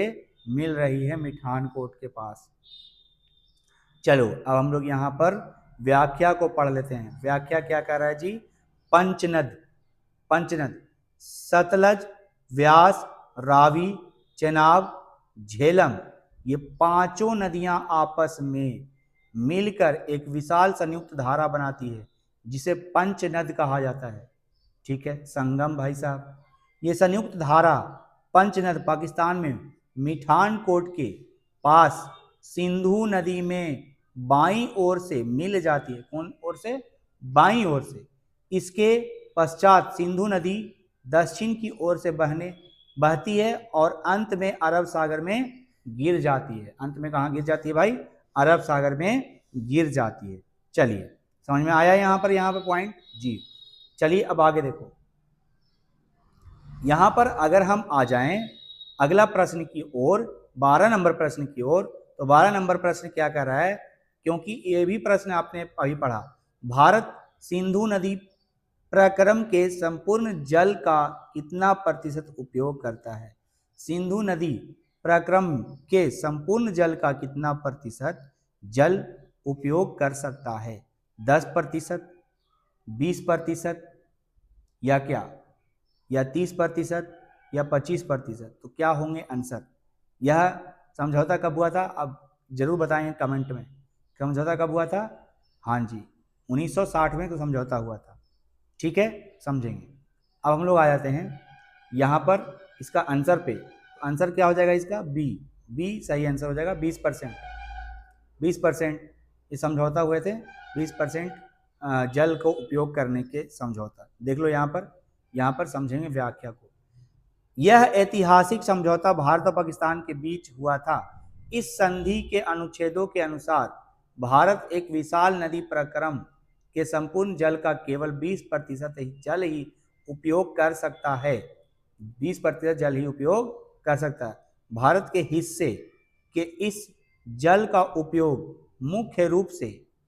A: मिल रही है मिठानकोट के पास। चलो अब हम लोग यहाँ पर व्याख्या को पढ़ लेते हैं। व्याख्या क्या कह रहा है जी? पंचनद, पंचनद सतलज, व्यास, रावी, चेनाब, झेलम, ये पांचों नदियां आपस में मिलकर एक विशाल संयुक्त धारा बनाती है जिसे पंचनद कहा जाता है, ठीक है। संगम भाई साहब, ये संयुक्त धारा पंचनद पाकिस्तान में मिठानकोट के पास सिंधु नदी में बाईं ओर से मिल जाती है। कौन ओर से? बाईं ओर से। इसके पश्चात सिंधु नदी दक्षिण की ओर से बहती है और अंत में अरब सागर में गिर जाती है। अंत में कहाँ गिर जाती है भाई? अरब सागर में गिर जाती है। चलिए, समझ में आया यहाँ पर पॉइंट जी। चलिए अब आगे देखो, यहाँ पर अगर हम आ जाएं अगला प्रश्न की ओर, 12 नंबर प्रश्न की ओर, तो 12 नंबर प्रश्न क्या कह रहा है? क्योंकि ये भी प्रश्न आपने अभी पढ़ा, भारत सिंधु नदी प्रक्रम के संपूर्ण जल का कितना प्रतिशत उपयोग करता है? सिंधु नदी प्रक्रम के संपूर्ण जल का कितना प्रतिशत जल उपयोग कर सकता है? 10%, 20%, या क्या, या 30%, या 25%? तो क्या होंगे आंसर? यह समझौता कब हुआ था? अब जरूर बताएंगे कमेंट में, समझौता कब हुआ था? हाँ जी, 1960 में तो समझौता हुआ था। ठीक है, समझेंगे। अब हम लोग आ जाते हैं यहाँ पर इसका आंसर पे। आंसर क्या हो जाएगा इसका? बी सही आंसर हो जाएगा। 20% ये समझौता हुए थे, 20% जल को उपयोग करने के समझौता। देख लो यहाँ पर समझेंगे व्याख्या को। यह ऐतिहासिक समझौता भारत और पाकिस्तान के बीच हुआ था। इस संधि के अनुच्छेदों के अनुसार भारत एक विशाल नदी प्रक्रम के संपूर्ण जल का केवल 20% जल ही उपयोग कर सकता है। 20% जल ही उपयोग कर सकता है। भारत के हिस्से के इस जल का उपयोग मुख्य रूप से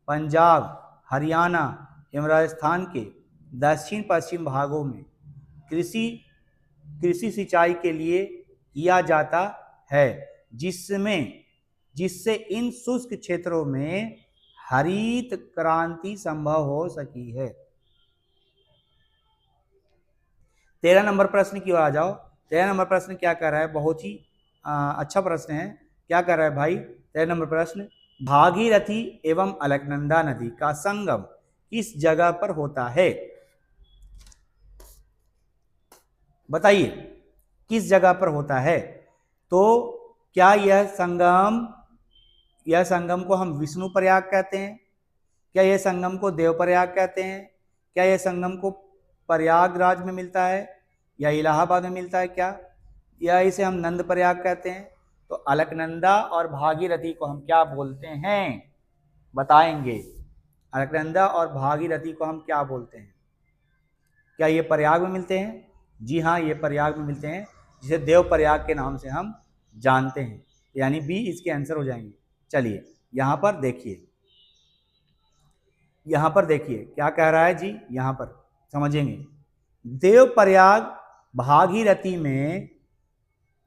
A: पंजाब, हरियाणा एवं राजस्थान के दक्षिण पश्चिम भागों में कृषि सिंचाई के लिए किया जाता है, जिससे इन शुष्क क्षेत्रों में हरित क्रांति संभव हो सकी है। 13 नंबर प्रश्न की ओर आ जाओ। 13 नंबर प्रश्न क्या कह रहा है? बहुत ही अच्छा प्रश्न है। क्या कह रहा है भाई? 13 नंबर प्रश्न, भागीरथी एवं अलकनंदा नदी का संगम किस जगह पर होता है? बताइए किस जगह पर होता है? तो क्या यह संगम को हम विष्णु प्रयाग कहते हैं? क्या यह संगम को देव प्रयाग कहते हैं? क्या यह संगम को प्रयागराज में मिलता है या इलाहाबाद में मिलता है क्या? या इसे हम नंद प्रयाग कहते हैं? तो अलकनंदा और भागीरथी को हम क्या बोलते हैं? बताएंगे। अलकनंदा और भागीरथी को हम क्या बोलते हैं? क्या ये प्रयाग में मिलते हैं? जी हाँ, ये प्रयाग में मिलते हैं, जिसे देव प्रयाग के नाम से हम जानते हैं। यानी बी इसके आंसर हो जाएंगे। चलिए यहाँ पर देखिए क्या कह रहा है जी, यहाँ पर समझेंगे। देव प्रयाग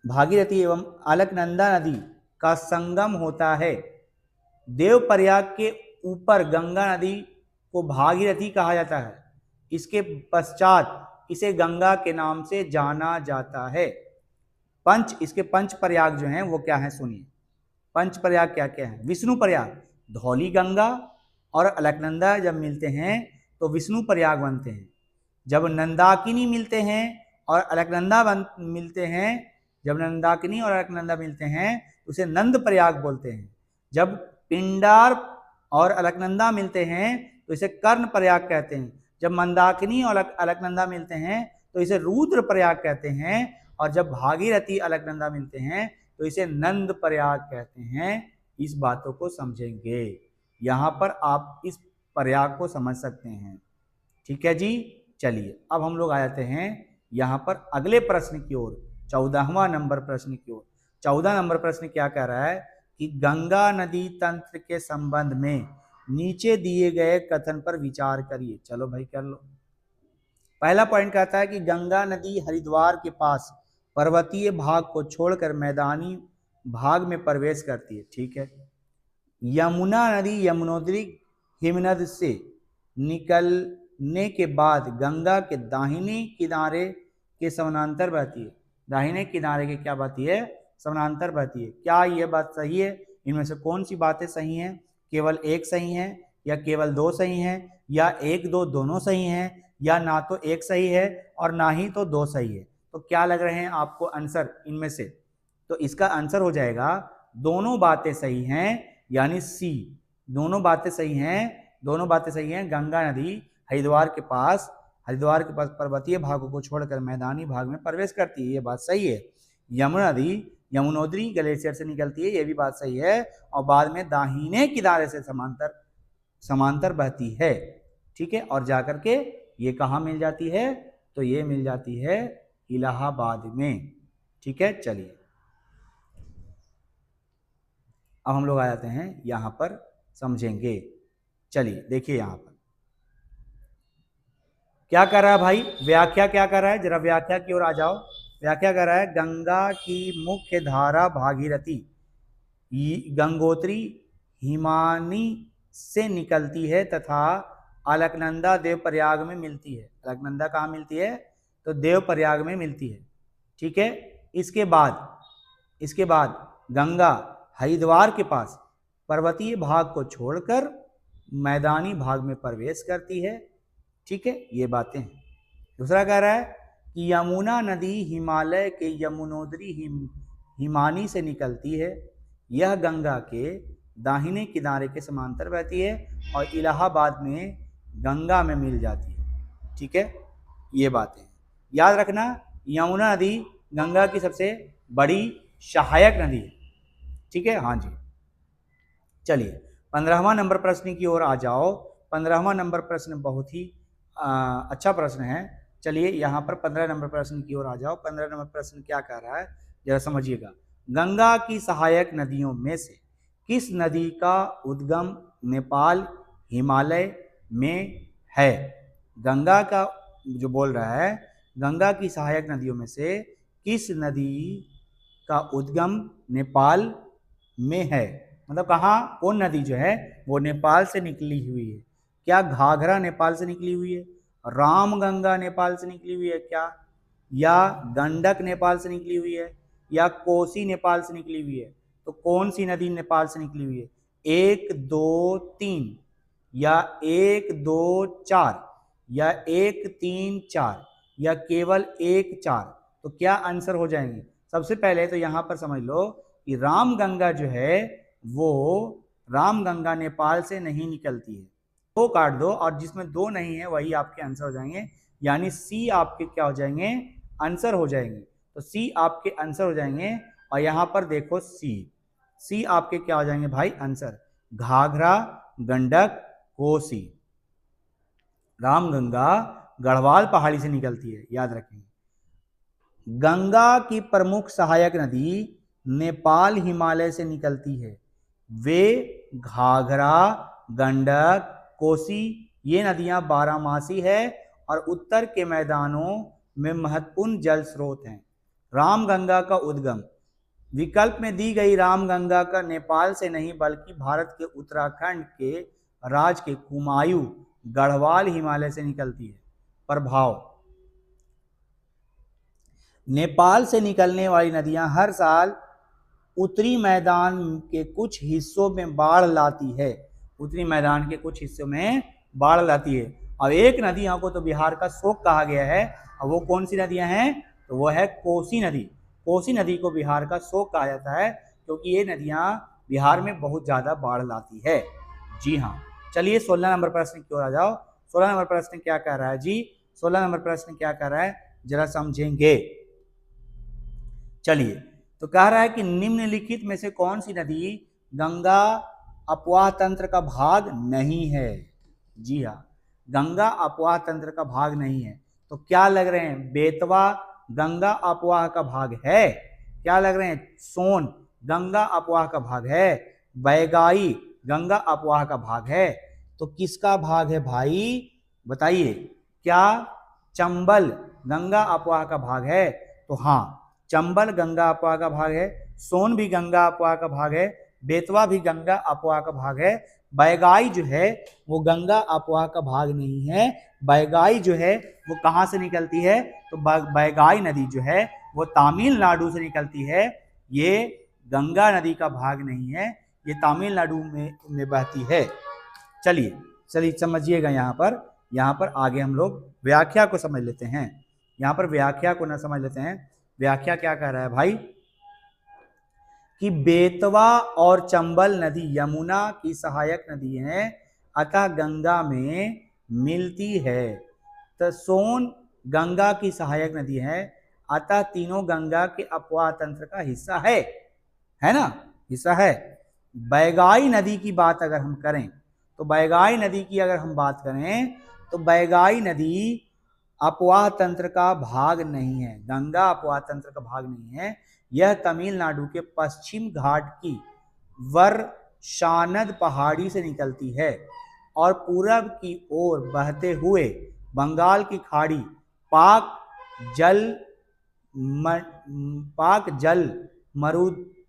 A: भागीरथी एवं अलकनंदा नदी का संगम होता है। देव प्रयाग के ऊपर गंगा नदी को भागीरथी कहा जाता है। इसके पश्चात इसे गंगा के नाम से जाना जाता है। इसके पंच प्रयाग जो हैं वो क्या हैं सुनिए। पंच प्रयाग क्या क्या है? विष्णु प्रयाग, धौली गंगा और अलकनंदा जब मिलते हैं तो विष्णु प्रयाग बनते हैं। जब नंदाकिनी मिलते हैं और अलकनंदा मिलते हैं, जब नंदाकिनी और अलकनंदा मिलते हैं तो उसे नंद प्रयाग बोलते हैं। जब पिंडार और अलकनंदा मिलते हैं तो इसे कर्ण प्रयाग कहते हैं। जब मंदाकिनी और अलकनंदा मिलते हैं तो इसे रुद्र प्रयाग कहते हैं। और जब भागीरथी अलकनंदा मिलते हैं तो इसे नंद प्रयाग कहते हैं। इस बातों को समझेंगे, यहाँ पर आप इस प्रयाग को समझ सकते हैं। ठीक है जी। चलिए अब हम लोग आ जाते हैं यहाँ पर अगले प्रश्न की ओर, 14वां नंबर प्रश्न की ओर। 14 नंबर प्रश्न क्या कह रहा है कि गंगा नदी तंत्र के संबंध में नीचे दिए गए कथन पर विचार करिए। चलो भाई कर लो। पहला पॉइंट कहता है कि गंगा नदी हरिद्वार के पास पर्वतीय भाग को छोड़कर मैदानी भाग में प्रवेश करती है। ठीक है। यमुना नदी यमुनोत्री हिमनद से निकलने के बाद गंगा के दाहिने किनारे के समानांतर बहती है। दाहिने किनारे के क्या बहती है? समानांतर बहती है। क्या यह बात सही है? इनमें से कौन सी बातें सही हैं? केवल एक सही है, या केवल दो सही हैं, या एक दो दोनों सही हैं, या ना तो एक सही है और ना ही तो दो सही है? तो क्या लग रहे हैं आपको आंसर इनमें से? तो इसका आंसर हो जाएगा दोनों बातें सही हैं, यानी सी। दोनों बातें सही हैं, दोनों बातें सही हैं। गंगा नदी हरिद्वार के पास पर्वतीय भागों को छोड़कर मैदानी भाग में प्रवेश करती है, ये बात सही है। यमुना नदी यमुनोत्री ग्लेशियर से निकलती है, ये भी बात सही है, और बाद में दाहिने किनारे से समांतर बहती है, ठीक है। और जाकर के ये कहाँ मिल जाती है, तो ये मिल जाती है इलाहाबाद में, ठीक है। चलिए अब हम लोग आ जाते हैं यहां पर, समझेंगे। चलिए देखिए यहां पर क्या कर रहा है भाई, व्याख्या क्या कर रहा है, जरा व्याख्या की ओर आ जाओ। व्याख्या कर रहा है, गंगा की मुख्य धारा भागीरथी गंगोत्री हिमानी से निकलती है तथा अलकनंदा देवप्रयाग में मिलती है। अलकनंदा कहाँ मिलती है, तो देवप्रयाग में मिलती है, ठीक है। इसके बाद गंगा हरिद्वार के पास पर्वतीय भाग को छोड़कर मैदानी भाग में प्रवेश करती है, ठीक है। ये बातें हैं। दूसरा कह रहा है कि यमुना नदी हिमालय के यमुनोत्री हिमानी से निकलती है, यह गंगा के दाहिने किनारे के समांतर बहती है और इलाहाबाद में गंगा में मिल जाती है, ठीक है। ये बातें याद रखना, यमुना नदी गंगा की सबसे बड़ी सहायक नदी है, ठीक है। हाँ जी, चलिए 15वां नंबर प्रश्न की ओर आ जाओ। 15वां नंबर प्रश्न बहुत ही अच्छा प्रश्न है। चलिए यहाँ पर 15 नंबर प्रश्न की ओर आ जाओ। 15 नंबर प्रश्न क्या कह रहा है, जरा समझिएगा। गंगा की सहायक नदियों में से किस नदी का उद्गम नेपाल हिमालय में है। गंगा का जो बोल रहा है, गंगा की सहायक नदियों में से किस नदी का उद्गम नेपाल में है, मतलब कहाँ, कौन नदी जो है वो नेपाल से निकली हुई है। क्या घाघरा नेपाल से निकली हुई है, रामगंगा नेपाल से निकली हुई है क्या, या गंडक नेपाल से निकली हुई है, या कोसी नेपाल से निकली हुई है। तो कौन सी नदी नेपाल से निकली हुई है, 1 2 3, या 1 2 4, या 1 3 4, या केवल 1 4। तो क्या आंसर हो जाएंगे। सबसे पहले तो यहाँ पर समझ लो कि रामगंगा जो है वो रामगंगा नेपाल से नहीं निकलती है। दो काट दो, और जिसमें दो नहीं है वही आपके आंसर हो जाएंगे, यानी सी आपके क्या हो जाएंगे, आंसर हो जाएंगे। तो सी आपके आंसर हो जाएंगे। और यहाँ पर देखो सी आपके क्या हो जाएंगे भाई आंसर, घाघरा गंडक कोसी। रामगंगा गढ़वाल पहाड़ी से निकलती है, याद रखेंगे। गंगा की प्रमुख सहायक नदी नेपाल हिमालय से निकलती है। वे घाघरा गंडक कोसी ये नदियां बारहमासी है और उत्तर के मैदानों में महत्वपूर्ण जल स्रोत हैं। रामगंगा का उद्गम विकल्प में दी गई रामगंगा का नेपाल से नहीं बल्कि भारत के उत्तराखंड के राज्य के कुमायूं गढ़वाल हिमालय से निकलती है। प्रभाव, नेपाल से निकलने वाली नदियां हर साल उत्तरी मैदान के कुछ हिस्सों में बाढ़ लाती है। उत्तरी मैदान के कुछ हिस्सों में बाढ़ लाती है। और एक नदियों को तो बिहार का शोक कहा गया है, और वो कौन सी नदियां हैं, तो वो है कोसी नदी। कोसी नदी को बिहार का शोक कहा जाता है क्योंकि ये नदियां बिहार में बहुत ज़्यादा बाढ़ लाती है। जी हाँ, चलिए 16 नंबर प्रश्न की ओर आ जाओ। 16 नंबर प्रश्न क्या कह रहा है जी, 16 नंबर प्रश्न क्या कह रहा है जरा समझेंगे। चलिए, तो कह रहा है कि निम्नलिखित में से कौन सी नदी गंगा अपवाह तंत्र का भाग नहीं है। जी हाँ, गंगा अपवाह तंत्र का भाग नहीं है। तो क्या लग रहे हैं, बेतवा गंगा अपवाह का भाग है, क्या लग रहे हैं, सोन गंगा अपवाह का भाग है, बैगाई गंगा अपवाह का भाग है। तो किसका भाग है भाई बताइए, क्या चंबल गंगा अपवाह का भाग है। तो हाँ, चंबल गंगा अपवाह का भाग है, सोन भी गंगा अपवाह का भाग है, बेतवा भी गंगा अपवाह का भाग है। बैगाई जो है वो गंगा अपवाह का भाग नहीं है। बैगाई जो है वो कहाँ से निकलती है, तो बैगाई नदी जो है वो तमिलनाडु से निकलती है। ये गंगा नदी का भाग नहीं है, ये तमिलनाडु में बहती है। चलिए समझिएगा। यहाँ पर आगे हम लोग व्याख्या को समझ लेते हैं। यहाँ पर व्याख्या को ना समझ लेते हैं। व्याख्या क्या कह रहा है भाई, कि बेतवा और चंबल नदी यमुना की सहायक नदी हैं, अतः गंगा में मिलती है। तो सोन गंगा की सहायक नदी है, अतः तीनों गंगा के अपवाह तंत्र का हिस्सा है ना, हिस्सा है। बैगाई नदी की बात अगर हम करें तो बैगाई नदी की अगर हम बात करें तो बैगाई नदी अपवाह तंत्र का भाग नहीं है, गंगा अपवाह तंत्र का भाग नहीं है। यह तमिलनाडु के पश्चिम घाट की वर्षानद पहाड़ी से निकलती है और पूरब की ओर बहते हुए बंगाल की खाड़ी पाक जल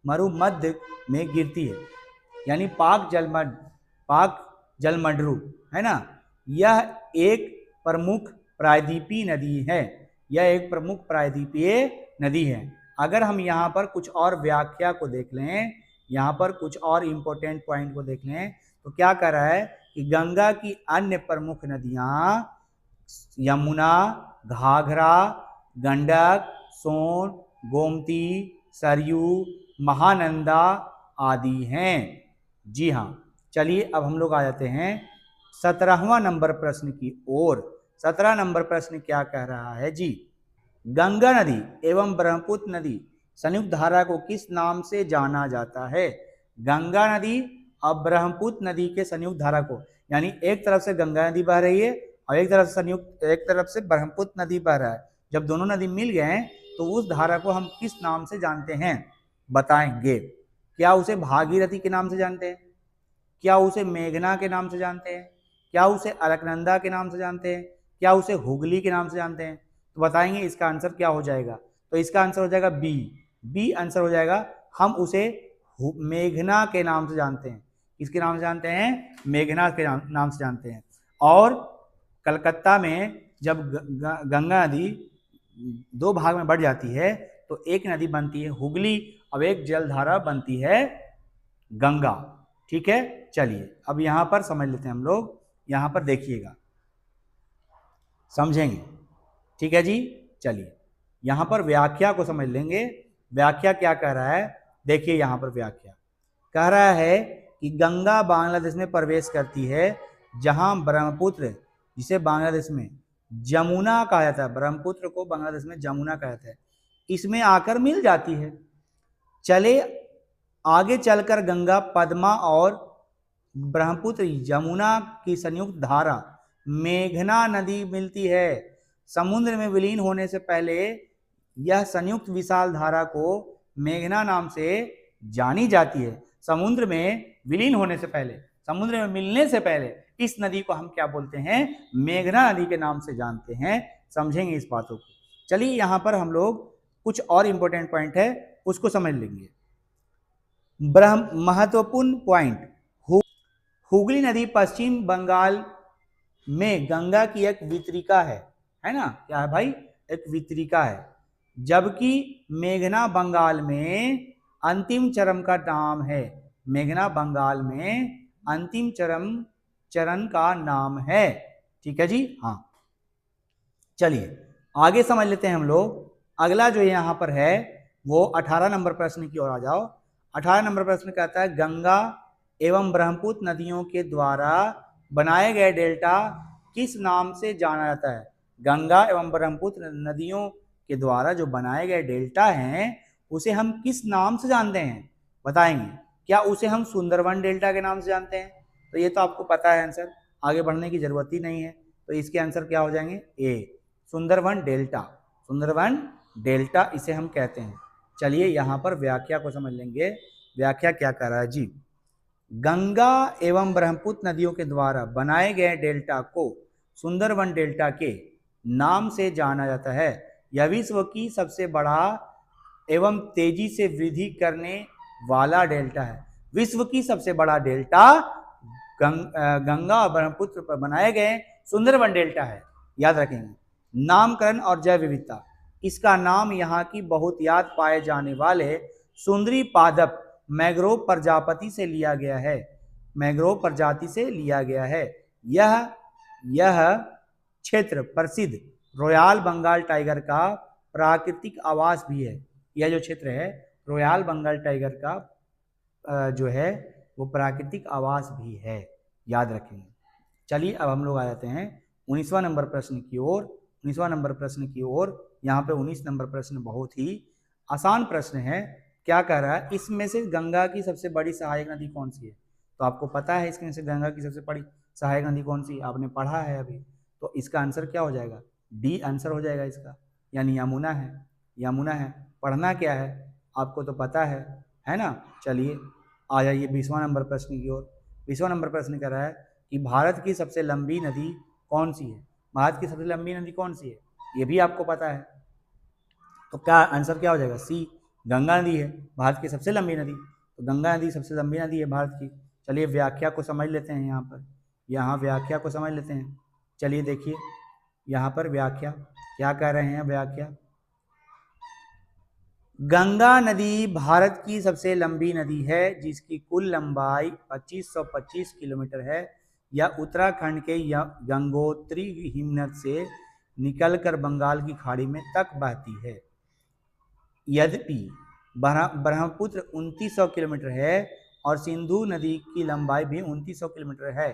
A: मरुमध्य में गिरती है, यानी पाक जलमंडरू है ना। यह एक प्रमुख प्रायद्वीपीय नदी है, यह एक प्रमुख प्रायद्वीपीय नदी है। अगर हम यहाँ पर कुछ और व्याख्या को देख लें, यहाँ पर कुछ और इंपॉर्टेंट पॉइंट को देख लें तो क्या कह रहा है कि गंगा की अन्य प्रमुख नदियाँ यमुना, घाघरा, गंडक, सोन, गोमती, सरयू, महानंदा आदि हैं। जी हाँ, चलिए अब हम लोग आ जाते हैं 17वां नंबर प्रश्न की ओर। 17 नंबर प्रश्न क्या कह रहा है जी, गंगा नदी एवं ब्रह्मपुत्र नदी संयुक्त धारा को किस नाम से जाना जाता है। गंगा नदी और ब्रह्मपुत्र नदी के संयुक्त धारा को, यानी एक तरफ से गंगा नदी बह रही है और एक तरफ से ब्रह्मपुत्र नदी बह रहा है, जब दोनों नदी मिल गए तो उस धारा को हम किस नाम से जानते हैं बताएंगे। क्या उसे भागीरथी के नाम से जानते हैं, क्या उसे मेघना के नाम से जानते हैं, क्या उसे अलकनंदा के नाम से जानते हैं, क्या उसे हुगली के नाम से जानते हैं। तो बताएंगे इसका आंसर क्या हो जाएगा। तो इसका आंसर हो जाएगा बी आंसर हो जाएगा। हम उसे मेघना के नाम से जानते हैं। किसके नाम से जानते हैं, मेघना के नाम से जानते हैं। और कलकत्ता में जब गंगा नदी दो भाग में बढ़ जाती है तो एक नदी बनती है हुगली और एक जलधारा बनती है गंगा। ठीक है, चलिए अब यहां पर समझ लेते हैं हम लोग। यहां पर देखिएगा, समझेंगे, ठीक है जी। चलिए यहां पर व्याख्या को समझ लेंगे। व्याख्या क्या कह रहा है, देखिए यहां पर व्याख्या कह रहा है कि गंगा बांग्लादेश में प्रवेश करती है, जहां ब्रह्मपुत्र, जिसे बांग्लादेश में जमुना कहा जाता है, ब्रह्मपुत्र को बांग्लादेश में जमुना कहा जाता है, इसमें आकर मिल जाती है। चले आगे चलकर गंगा पद्मा और ब्रह्मपुत्र यमुना की संयुक्त धारा मेघना नदी मिलती है। समुद्र में विलीन होने से पहले यह संयुक्त विशाल धारा को मेघना नाम से जानी जाती है। समुद्र में विलीन होने से पहले, समुद्र में मिलने से पहले इस नदी को हम क्या बोलते हैं, मेघना नदी के नाम से जानते हैं। समझेंगे इस बातों को। चलिए यहां पर हम लोग कुछ और इंपॉर्टेंट पॉइंट है उसको समझ लेंगे। महत्वपूर्ण पॉइंट, हुगली नदी पश्चिम बंगाल में गंगा की एक वितरिका है ना। क्या है भाई, एक वितरिका है। जबकि मेघना बंगाल में अंतिम चरण का नाम है। मेघना बंगाल में अंतिम चरण का नाम है। ठीक है जी, हाँ। चलिए आगे समझ लेते हैं हम लोग। अगला जो यहाँ पर है वो 18 नंबर प्रश्न की ओर आ जाओ। 18 नंबर प्रश्न कहता है, गंगा एवं ब्रह्मपुत्र नदियों के द्वारा बनाए गए डेल्टा किस नाम से जाना जाता है। गंगा एवं ब्रह्मपुत्र नदियों के द्वारा जो बनाए गए डेल्टा हैं उसे हम किस नाम से जानते हैं बताएंगे। क्या उसे हम सुंदरवन डेल्टा के नाम से जानते हैं? तो ये तो आपको पता है आंसर, आगे बढ़ने की जरूरत ही नहीं है। तो इसके आंसर क्या हो जाएंगे, ए, सुंदरवन डेल्टा। सुंदरवन डेल्टा इसे हम कहते हैं। चलिए यहाँ पर व्याख्या को समझ लेंगे। व्याख्या क्या कर रहा है जी, गंगा एवं ब्रह्मपुत्र नदियों के द्वारा बनाए गए डेल्टा को सुंदरवन डेल्टा के नाम से जाना जाता है। यह विश्व की सबसे बड़ा एवं तेजी से वृद्धि करने वाला डेल्टा है। विश्व की सबसे बड़ा डेल्टा गंगा और ब्रह्मपुत्र पर बनाए गए सुंदरवन डेल्टा है, याद रखेंगे। नामकरण और जैव विविधता, इसका नाम यहाँ की बहुत याद पाए जाने वाले सुंदरी पादप मैंग्रोव प्रजाति से लिया गया है। मैंग्रोव प्रजाति से लिया गया है। यह क्षेत्र प्रसिद्ध रॉयल बंगाल टाइगर का प्राकृतिक आवास भी है। यह जो क्षेत्र है रॉयल बंगाल टाइगर का जो है वो प्राकृतिक आवास भी है, याद रखेंगे। चलिए अब हम लोग आ जाते हैं 19वां नंबर प्रश्न की ओर। 19वां नंबर प्रश्न की ओर, यहाँ पे 19 नंबर प्रश्न बहुत ही आसान प्रश्न है। क्या कह रहा है, इसमें से गंगा की सबसे बड़ी सहायक नदी कौन सी है? तो आपको पता है इसमें से गंगा की सबसे बड़ी सहायक नदी कौन सी, आपने पढ़ा है अभी। तो इसका आंसर क्या हो जाएगा, डी आंसर हो जाएगा इसका, यानी यमुना है। यमुना है। पढ़ना क्या है आपको तो पता है ना। चलिए आ जाइए 20वां नंबर प्रश्न की ओर। 20वां नंबर प्रश्न कह रहा है कि भारत की सबसे लंबी नदी कौन सी है? भारत की सबसे लंबी नदी कौन सी है, ये भी आपको पता है। तो क्या आंसर क्या हो जाएगा, सी, गंगा नदी है भारत की सबसे लंबी नदी। तो गंगा नदी सबसे लंबी नदी है भारत की। चलिए व्याख्या को समझ लेते हैं यहाँ पर, यहाँ व्याख्या को समझ लेते हैं। चलिए देखिए यहाँ पर व्याख्या क्या कह रहे हैं, व्याख्या, गंगा नदी भारत की सबसे लंबी नदी है जिसकी कुल लंबाई 2525 किलोमीटर है। यह उत्तराखंड के गंगोत्री हिमनद से निकलकर बंगाल की खाड़ी में तक बहती है। यद्यपि ब्रह्मपुत्र 2900 किलोमीटर है और सिंधु नदी की लंबाई भी 2900 किलोमीटर है,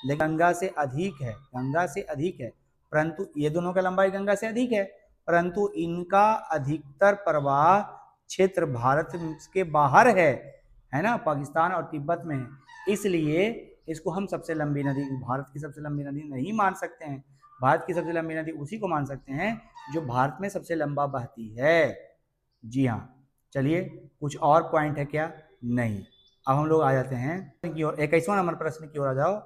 A: लेकिन गंगा से अधिक है, गंगा से अधिक है। परंतु ये दोनों का लंबाई गंगा से अधिक है, परंतु इनका अधिकतर प्रवाह क्षेत्र भारत के बाहर है ना, पाकिस्तान और तिब्बत में है। इसलिए इसको हम सबसे लंबी नदी, भारत की सबसे लंबी नदी नहीं मान सकते हैं। भारत की सबसे लंबी नदी उसी को मान सकते हैं जो भारत में सबसे लंबा बहती है। जी हाँ। चलिए कुछ और पॉइंट है क्या, नहीं। अब हम लोग आ जाते हैं की ओर, 21वां नंबर प्रश्न की ओर आ जाओ।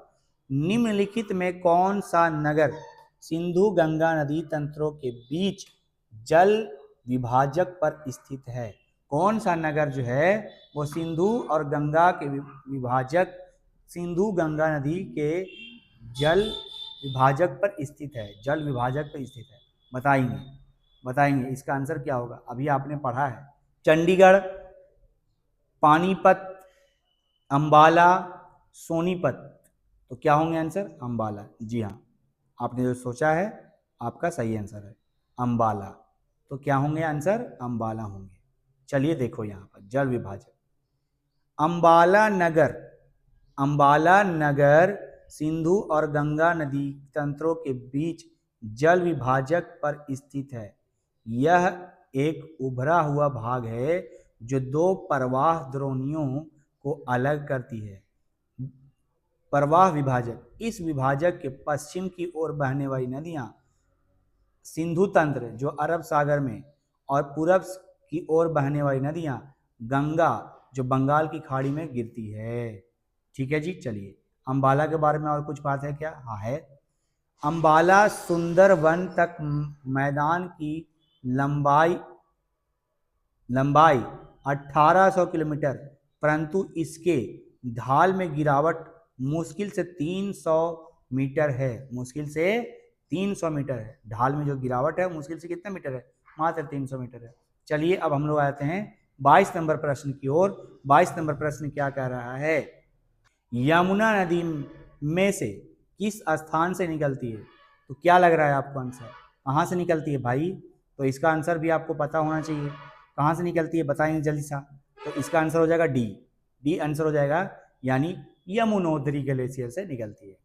A: निम्नलिखित में कौन सा नगर सिंधु गंगा नदी तंत्रों के बीच जल विभाजक पर स्थित है? कौन सा नगर जो है वो सिंधु और गंगा के विभाजक, सिंधु गंगा नदी के जल विभाजक पर स्थित है, जल विभाजक पर स्थित है, बताएंगे, बताएंगे इसका आंसर क्या होगा। अभी आपने पढ़ा है चंडीगढ़, पानीपत, अंबाला, सोनीपत। तो क्या होंगे आंसर, अंबाला। जी हाँ, आपने जो सोचा है आपका सही आंसर है अंबाला। तो क्या होंगे आंसर, अंबाला होंगे। चलिए देखो यहाँ पर जल विभाजक, अंबाला नगर, अंबाला नगर सिंधु और गंगा नदी तंत्रों के बीच जल विभाजक पर स्थित है। यह एक उभरा हुआ भाग है जो दो प्रवाह द्रोणियों को अलग करती है। प्रवाह विभाजक, इस विभाजक के पश्चिम की ओर बहने वाली नदियां सिंधु तंत्र जो अरब सागर में, और पूरब की ओर बहने वाली नदियां गंगा जो बंगाल की खाड़ी में गिरती है। ठीक है जी। चलिए अंबाला के बारे में और कुछ बात है क्या, हाँ है। अंबाला सुंदरवन तक मैदान की लंबाई 1800 किलोमीटर, परंतु इसके ढाल में गिरावट मुश्किल से 300 मीटर है, मुश्किल से 300 मीटर है। ढाल में जो गिरावट है मुश्किल से कितना मीटर है, मात्र 300 मीटर है। चलिए अब हम लोग आते हैं 22 नंबर प्रश्न की ओर। 22 नंबर प्रश्न क्या कह रहा है, यमुना नदी में से किस स्थान से निकलती है? तो क्या लग रहा है आपको आंसर, कहाँ से निकलती है भाई? तो इसका आंसर भी आपको पता होना चाहिए, कहाँ से निकलती है बताएंगे जल्दी सा। तो इसका आंसर हो जाएगा डी, डी आंसर हो जाएगा, यानी यमुनोत्री ग्लेशियर से निकलती है।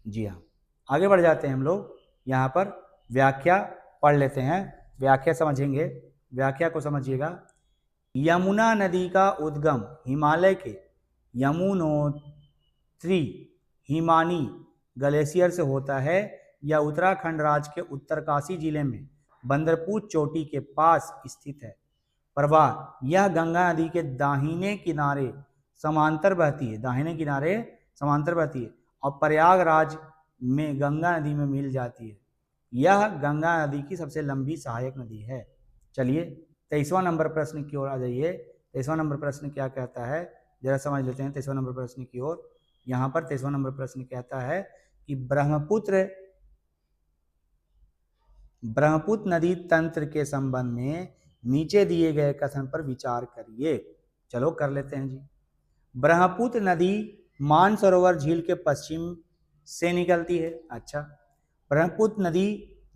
A: जी हाँ, आगे बढ़ जाते हैं हम लोग। यहाँ पर व्याख्या पढ़ लेते हैं, व्याख्या समझेंगे, व्याख्या को समझिएगा। यमुना नदी का उद्गम हिमालय के यमुनोत्री हिमानी ग्लेशियर से होता है। यह उत्तराखंड राज्य के उत्तरकाशी जिले में बंदरपुर चोटी के पास स्थित है। प्रवाह, यह गंगा नदी के दाहिने किनारे समांतर बहती है, दाहिने किनारे समांतर बहती है और प्रयागराज में गंगा नदी में मिल जाती है। यह गंगा नदी की सबसे लंबी सहायक नदी है। चलिए 23वां नंबर प्रश्न की ओर आ जाइए। 23वां नंबर प्रश्न क्या कहता है, जरा समझ लेते हैं 23वां नंबर प्रश्न की ओर। यहाँ पर 23वां नंबर प्रश्न कहता है कि ब्रह्मपुत्र नदी तंत्र के संबंध में नीचे दिए गए कथन पर विचार करिए। चलो कर लेते हैं जी। ब्रह्मपुत्र नदी मानसरोवर झील के पश्चिम से निकलती है। अच्छा, ब्रह्मपुत्र नदी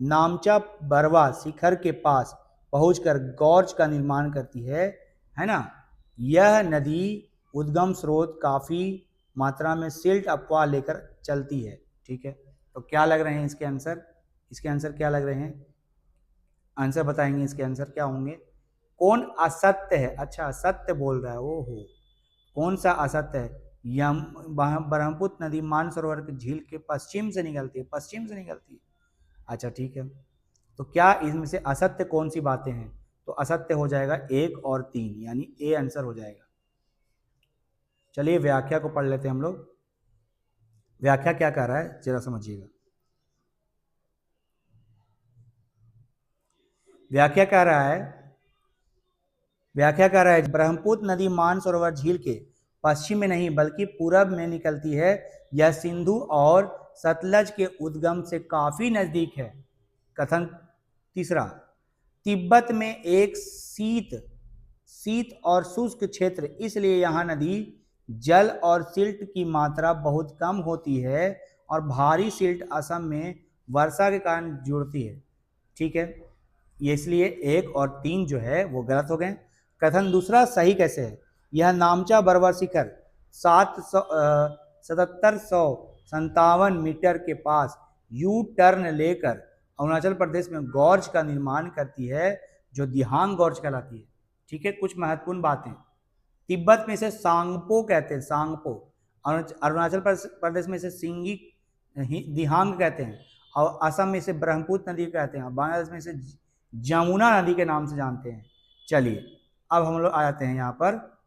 A: नामचा बरवा शिखर के पास पहुंचकर गौर्ज का निर्माण करती है है ना। यह नदी उद्गम स्रोत काफी मात्रा में सिल्ट अफवाह लेकर चलती है। ठीक है, तो क्या लग रहे हैं इसके आंसर? इसके आंसर क्या लग रहे हैं? आंसर बताएंगे इसके आंसर क्या होंगे? कौन असत्य है? अच्छा, असत्य बोल रहा है। ओहो, कौन सा असत्य है? यम ब्रह्मपुत्र नदी मानसरोवर की झील के पश्चिम से निकलती है। पश्चिम से निकलती है, अच्छा ठीक है। तो क्या इसमें से असत्य कौन सी बातें हैं? तो असत्य हो जाएगा 1 और 3, यानी ए आंसर हो जाएगा। चलिए व्याख्या को पढ़ लेते हैं हम लोग। व्याख्या क्या कह रहा है जरा समझिएगा। व्याख्या कह रहा है, व्याख्या कर रहा है ब्रह्मपुत्र नदी मानसरोवर झील के पश्चिम में नहीं बल्कि पूरब में निकलती है। यह सिंधु और सतलज के उद्गम से काफी नजदीक है। कथन तीसरा, तिब्बत में एक शीत और शुष्क क्षेत्र, इसलिए यहाँ नदी जल और सिल्ट की मात्रा बहुत कम होती है और भारी सिल्ट असम में वर्षा के कारण जुड़ती है। ठीक है, ये इसलिए 1 और 3 जो है वो गलत हो गए। कथन दूसरा सही कैसे है? यह नामचा बर्वर शिखर 1757 मीटर के पास यू टर्न लेकर अरुणाचल प्रदेश में गॉर्ज का निर्माण करती है, जो दिहांग गॉर्ज कहलाती है। ठीक है, कुछ महत्वपूर्ण बातें। तिब्बत में इसे सांगपो कहते हैं, सांगपो। अरुणाचल प्रदेश में इसे सिंगी दिहांग कहते हैं, और असम में इसे ब्रह्मपुत्र नदी कहते हैं, बांग्लादेश में इसे जमुना नदी के नाम से जानते हैं। चलिए अब हम लोग आ जाते हैं यहाँ पर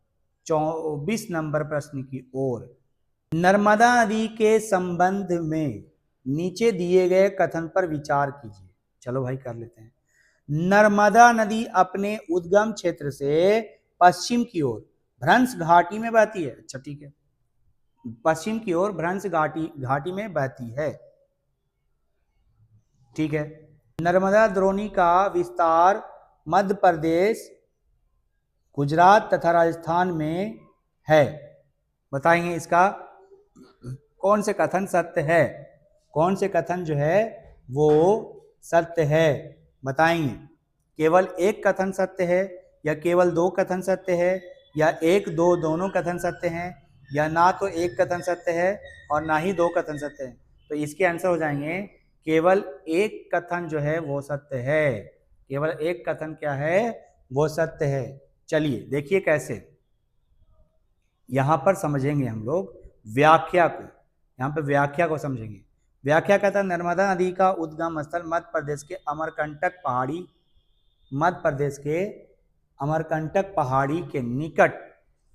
A: 24 नंबर प्रश्न की ओर। नर्मदा नदी के संबंध में नीचे दिए गए कथन पर विचार कीजिए। चलो भाई कर लेते हैं। नर्मदा नदी अपने उद्गम क्षेत्र से पश्चिम की ओर भ्रंश घाटी में बहती है। अच्छा ठीक है, पश्चिम की ओर भ्रंश घाटी में बहती है। ठीक है, नर्मदा द्रोणी का विस्तार मध्य प्रदेश, गुजरात तथा राजस्थान में है। बताएंगे इसका कौन से कथन सत्य है? कौन से कथन जो है वो सत्य है? बताएंगे। केवल एक कथन सत्य है, या केवल 2 कथन सत्य है, या 1 2 दोनों कथन सत्य हैं, या ना तो एक कथन सत्य है और ना ही 2 कथन सत्य है? तो इसके आंसर हो जाएंगे केवल एक कथन जो है वो सत्य है। केवल एक कथन क्या है? वो सत्य है। चलिए देखिए कैसे, यहां पर समझेंगे हम लोग व्याख्या को। यहां पर व्याख्या को समझेंगे। व्याख्या कहता है नर्मदा नदी का उद्गम स्थल मध्य प्रदेश के अमरकंटक पहाड़ी के निकट,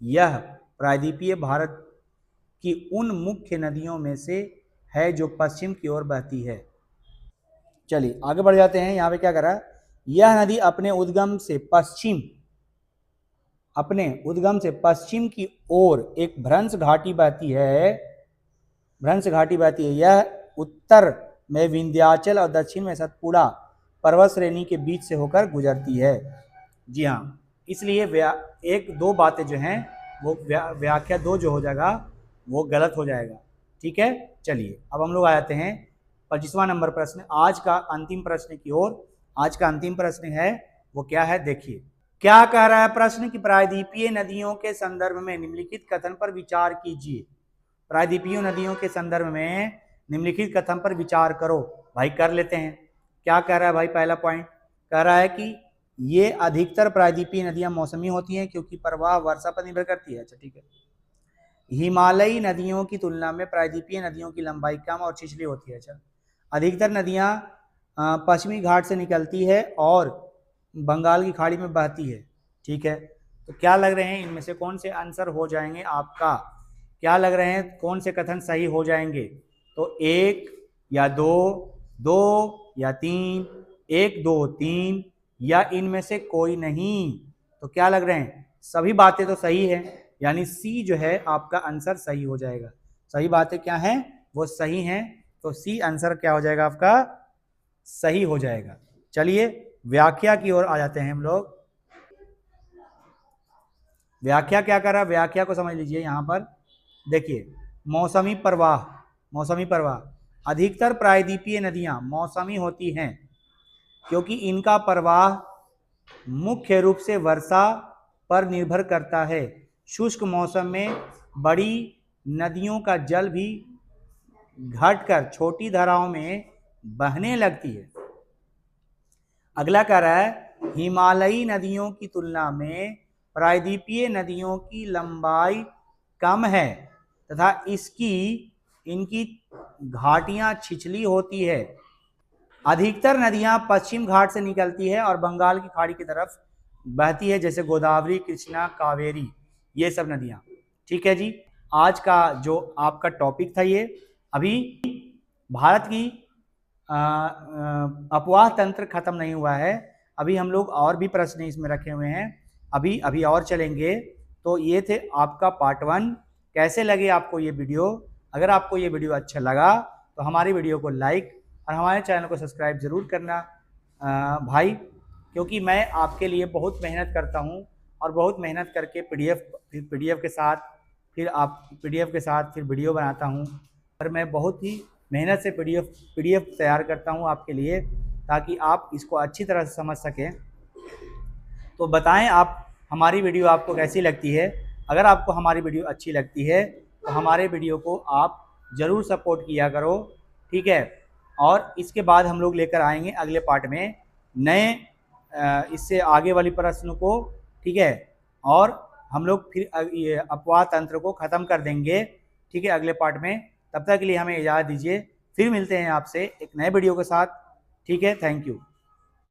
A: यह प्रायद्वीपीय भारत की उन मुख्य नदियों में से है जो पश्चिम की ओर बहती है। चलिए आगे बढ़ जाते हैं। यहाँ पे क्या कर रहा है? यह नदी अपने उद्गम से पश्चिम की ओर एक भ्रंश घाटी बहती है। यह उत्तर में विंध्याचल और दक्षिण में सतपुड़ा पर्वत श्रेणी के बीच से होकर गुजरती है। जी हाँ, इसलिए 1-2 बातें जो हैं वो व्याख्या 2 जो हो जाएगा वो गलत हो जाएगा। ठीक है, चलिए अब हम लोग आ जाते हैं 25वां नंबर प्रश्न, आज का अंतिम प्रश्न की ओर। आज का अंतिम प्रश्न है वो क्या है? देखिए क्या कह रहा है प्रश्न कि प्रायद्वीपीय नदियों के संदर्भ में निम्नलिखित कथन पर विचार कीजिए। प्रायद्वीपीय नदियों के संदर्भ में निम्नलिखित कथन पर विचार करो। भाई कर लेते हैं। क्या कह रहा है भाई? पहला पॉइंट कह रहा है कि ये अधिकतर प्रायद्वीपीय नदियां मौसमी होती हैं क्योंकि प्रवाह वर्षा पर निर्भर करती है। अच्छा ठीक है। हिमालयी नदियों की तुलना में प्रायद्वीपीय नदियों की लंबाई कम और छिछली होती है। अच्छा, अधिकतर नदियां पश्चिमी घाट से निकलती है और बंगाल की खाड़ी में बहती है। ठीक है, तो क्या लग रहे हैं इनमें से कौन से आंसर हो जाएंगे आपका? क्या लग रहे हैं कौन से कथन सही हो जाएंगे? तो 1 या 2 या 3, 1 2 3, या इनमें से कोई नहीं? तो क्या लग रहे हैं? सभी बातें तो सही है, यानी सी जो है आपका आंसर सही हो जाएगा। सही बातें क्या हैं? वो सही हैं, तो सी आंसर क्या हो जाएगा आपका? सही हो जाएगा। चलिए व्याख्या की ओर आ जाते हैं हम लोग। व्याख्या क्या कर रहा है? व्याख्या को समझ लीजिए। यहां पर देखिए, मौसमी प्रवाह अधिकतर प्रायद्वीपीय नदियां मौसमी होती हैं क्योंकि इनका प्रवाह मुख्य रूप से वर्षा पर निर्भर करता है। शुष्क मौसम में बड़ी नदियों का जल भी घटकर छोटी धाराओं में बहने लगती है। अगला कह रहा है हिमालयी नदियों की तुलना में प्रायद्वीपीय नदियों की लंबाई कम है तथा इनकी घाटियां छिछली होती है। अधिकतर नदियां पश्चिम घाट से निकलती है और बंगाल की खाड़ी की तरफ बहती है, जैसे गोदावरी, कृष्णा, कावेरी, ये सब नदियां। ठीक है जी, आज का जो आपका टॉपिक था ये, अभी भारत की अपवाह तंत्र खत्म नहीं हुआ है, अभी हम लोग और भी प्रश्न इसमें रखे हुए हैं, अभी और चलेंगे। तो ये थे आपका पार्ट 1। कैसे लगे आपको ये वीडियो? अगर आपको ये वीडियो अच्छा लगा तो हमारी वीडियो को लाइक और हमारे चैनल को सब्सक्राइब ज़रूर करना भाई, क्योंकि मैं आपके लिए बहुत मेहनत करता हूँ और बहुत मेहनत करके पीडीएफ के साथ फिर वीडियो बनाता हूँ, और मैं बहुत ही मेहनत से पीडीएफ तैयार करता हूँ आपके लिए, ताकि आप इसको अच्छी तरह से समझ सकें। तो बताएं आप हमारी वीडियो आपको कैसी लगती है। अगर आपको हमारी वीडियो अच्छी लगती है तो हमारे वीडियो को आप ज़रूर सपोर्ट किया करो, ठीक है। और इसके बाद हम लोग लेकर आएंगे अगले पार्ट में नए इससे आगे वाली प्रश्न को, ठीक है। और हम लोग फिर ये अपवाह तंत्र को ख़त्म कर देंगे, ठीक है, अगले पार्ट में। तब तक के लिए हमें इजाज़त दीजिए, फिर मिलते हैं आपसे एक नए वीडियो के साथ, ठीक है। Thank you.